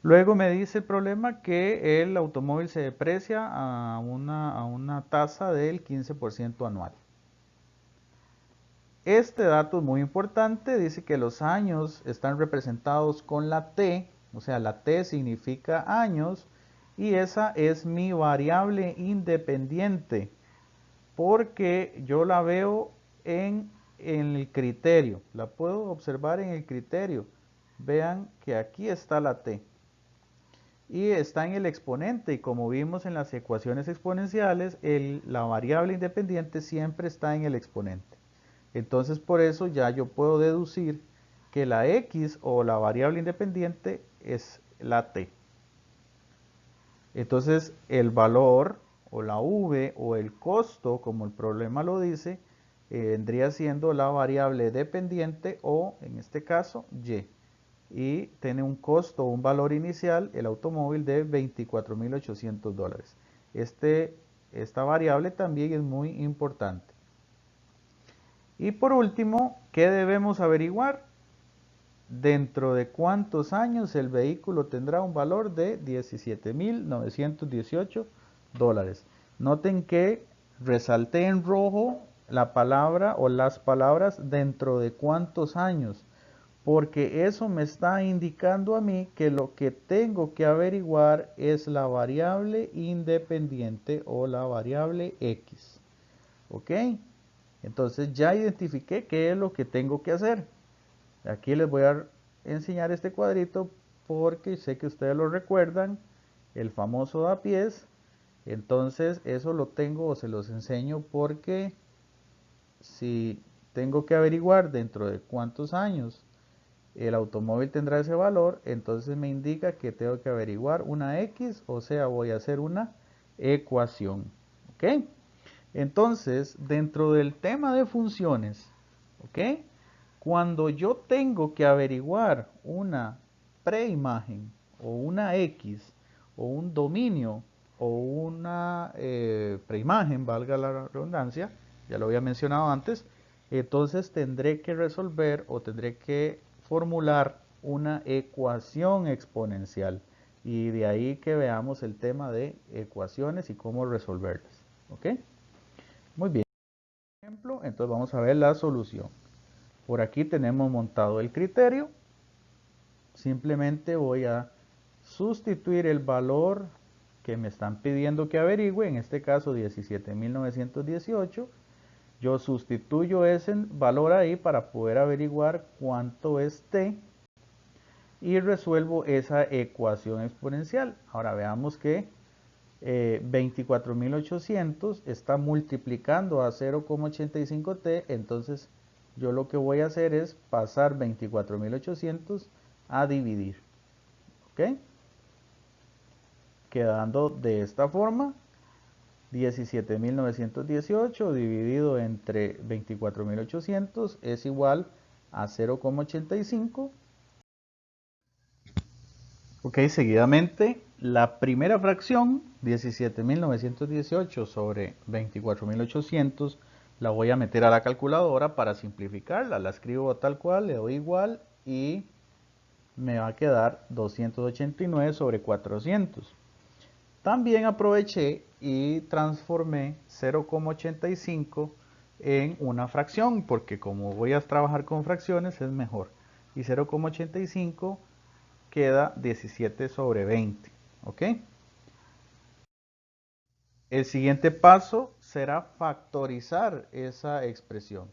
Luego me dice el problema que el automóvil se deprecia a una tasa del 15% anual. Este dato es muy importante, dice que los años están representados con la T, o sea, la T significa años, y esa es mi variable independiente, porque yo la veo en el criterio, la puedo observar en el criterio. Vean que aquí está la T, y está en el exponente, y como vimos en las ecuaciones exponenciales, la variable independiente siempre está en el exponente. Entonces por eso ya yo puedo deducir que la x o la variable independiente es la t. Entonces el valor o la v o el costo, como el problema lo dice, vendría siendo la variable dependiente o en este caso y. Y tiene un costo o un valor inicial el automóvil de $24.800. Esta variable también es muy importante. Y por último, ¿qué debemos averiguar? ¿Dentro de cuántos años el vehículo tendrá un valor de $17,918? Noten que resalté en rojo la palabra o las palabras dentro de cuántos años, porque eso me está indicando a mí que lo que tengo que averiguar es la variable independiente o la variable x. ¿Ok? Entonces ya identifiqué qué es lo que tengo que hacer. Aquí les voy a enseñar este cuadrito porque sé que ustedes lo recuerdan, el famoso dapiés. Entonces eso lo tengo o se los enseño porque si tengo que averiguar dentro de cuántos años el automóvil tendrá ese valor, entonces me indica que tengo que averiguar una X, o sea, voy a hacer una ecuación. ¿Ok? Entonces, dentro del tema de funciones, ¿ok? Cuando yo tengo que averiguar una preimagen o una X o un dominio o una preimagen, valga la redundancia, ya lo había mencionado antes, entonces tendré que resolver o tendré que formular una ecuación exponencial. Y de ahí que veamos el tema de ecuaciones y cómo resolverlas. ¿Ok? Muy bien. Por ejemplo, entonces vamos a ver la solución. Por aquí tenemos montado el criterio. Simplemente voy a sustituir el valor que me están pidiendo que averigüe, en este caso 17.918. Yo sustituyo ese valor ahí para poder averiguar cuánto es t y resuelvo esa ecuación exponencial. Ahora veamos que 24.800 está multiplicando a 0,85t, entonces yo lo que voy a hacer es pasar 24.800 a dividir, ¿ok? Quedando de esta forma, 17.918 dividido entre 24.800 es igual a 0,85. Ok, seguidamente, la primera fracción, 17.918 sobre 24.800, la voy a meter a la calculadora para simplificarla. La escribo tal cual, le doy igual y me va a quedar 289 sobre 400. También aproveché y transformé 0,85 en una fracción, porque como voy a trabajar con fracciones es mejor. Y 0,85 queda 17 sobre 20. ¿Ok? El siguiente paso será factorizar esa expresión.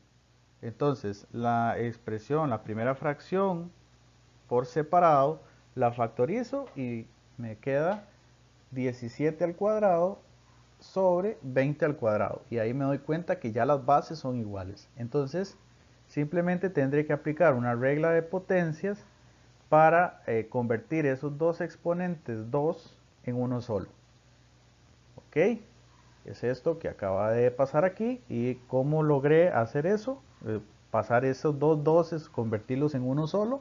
Entonces, la expresión, la primera fracción por separado, la factorizo y me queda 17 al cuadrado sobre 20 al cuadrado. Y ahí me doy cuenta que ya las bases son iguales. Entonces, simplemente tendré que aplicar una regla de potencias para convertir esos dos exponentes 2 en uno solo. ¿Ok? Es esto que acaba de pasar aquí. ¿Y cómo logré hacer eso? Pasar esos dos doses, convertirlos en uno solo,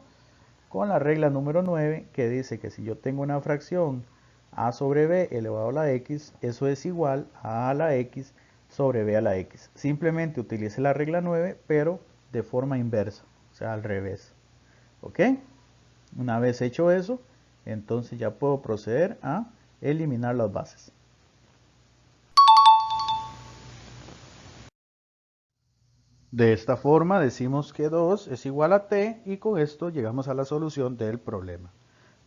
con la regla número 9 que dice que si yo tengo una fracción a sobre b elevado a la x, eso es igual a la x sobre b a la x. Simplemente utilice la regla 9, pero de forma inversa, o sea, al revés. ¿Ok? Una vez hecho eso, entonces ya puedo proceder a eliminar las bases. De esta forma decimos que 2 es igual a t y con esto llegamos a la solución del problema.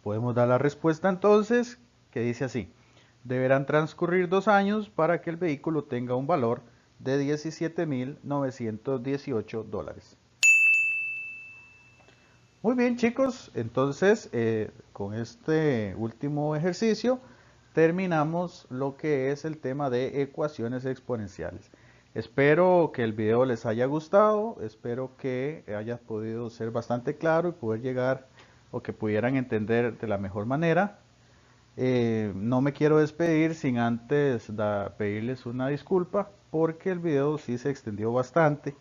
Podemos dar la respuesta entonces, que dice así: deberán transcurrir 2 años para que el vehículo tenga un valor de $17.918. Muy bien, chicos, entonces con este último ejercicio terminamos lo que es el tema de ecuaciones exponenciales. Espero que el video les haya gustado, espero que haya podido ser bastante claro y poder llegar o que pudieran entender de la mejor manera. No me quiero despedir sin antes pedirles una disculpa porque el video sí se extendió bastante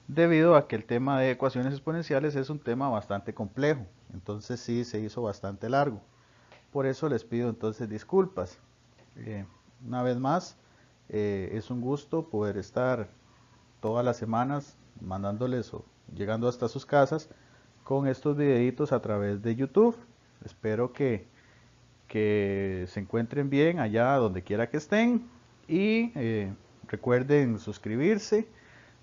debido a que el tema de ecuaciones exponenciales es un tema bastante complejo, entonces sí se hizo bastante largo. Por eso les pido entonces disculpas. Una vez más, es un gusto poder estar todas las semanas mandándoles o llegando hasta sus casas con estos videitos a través de YouTube. Espero que se encuentren bien allá donde quiera que estén y recuerden suscribirse,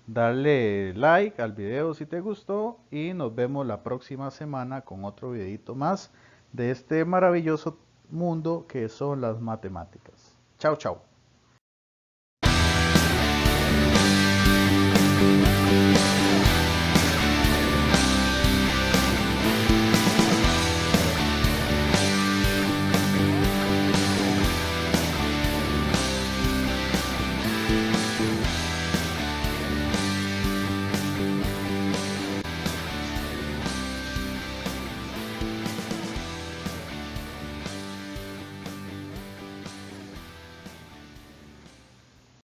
darle like al video si te gustó y nos vemos la próxima semana con otro videito más de este maravilloso mundo que son las matemáticas. Chao, chao.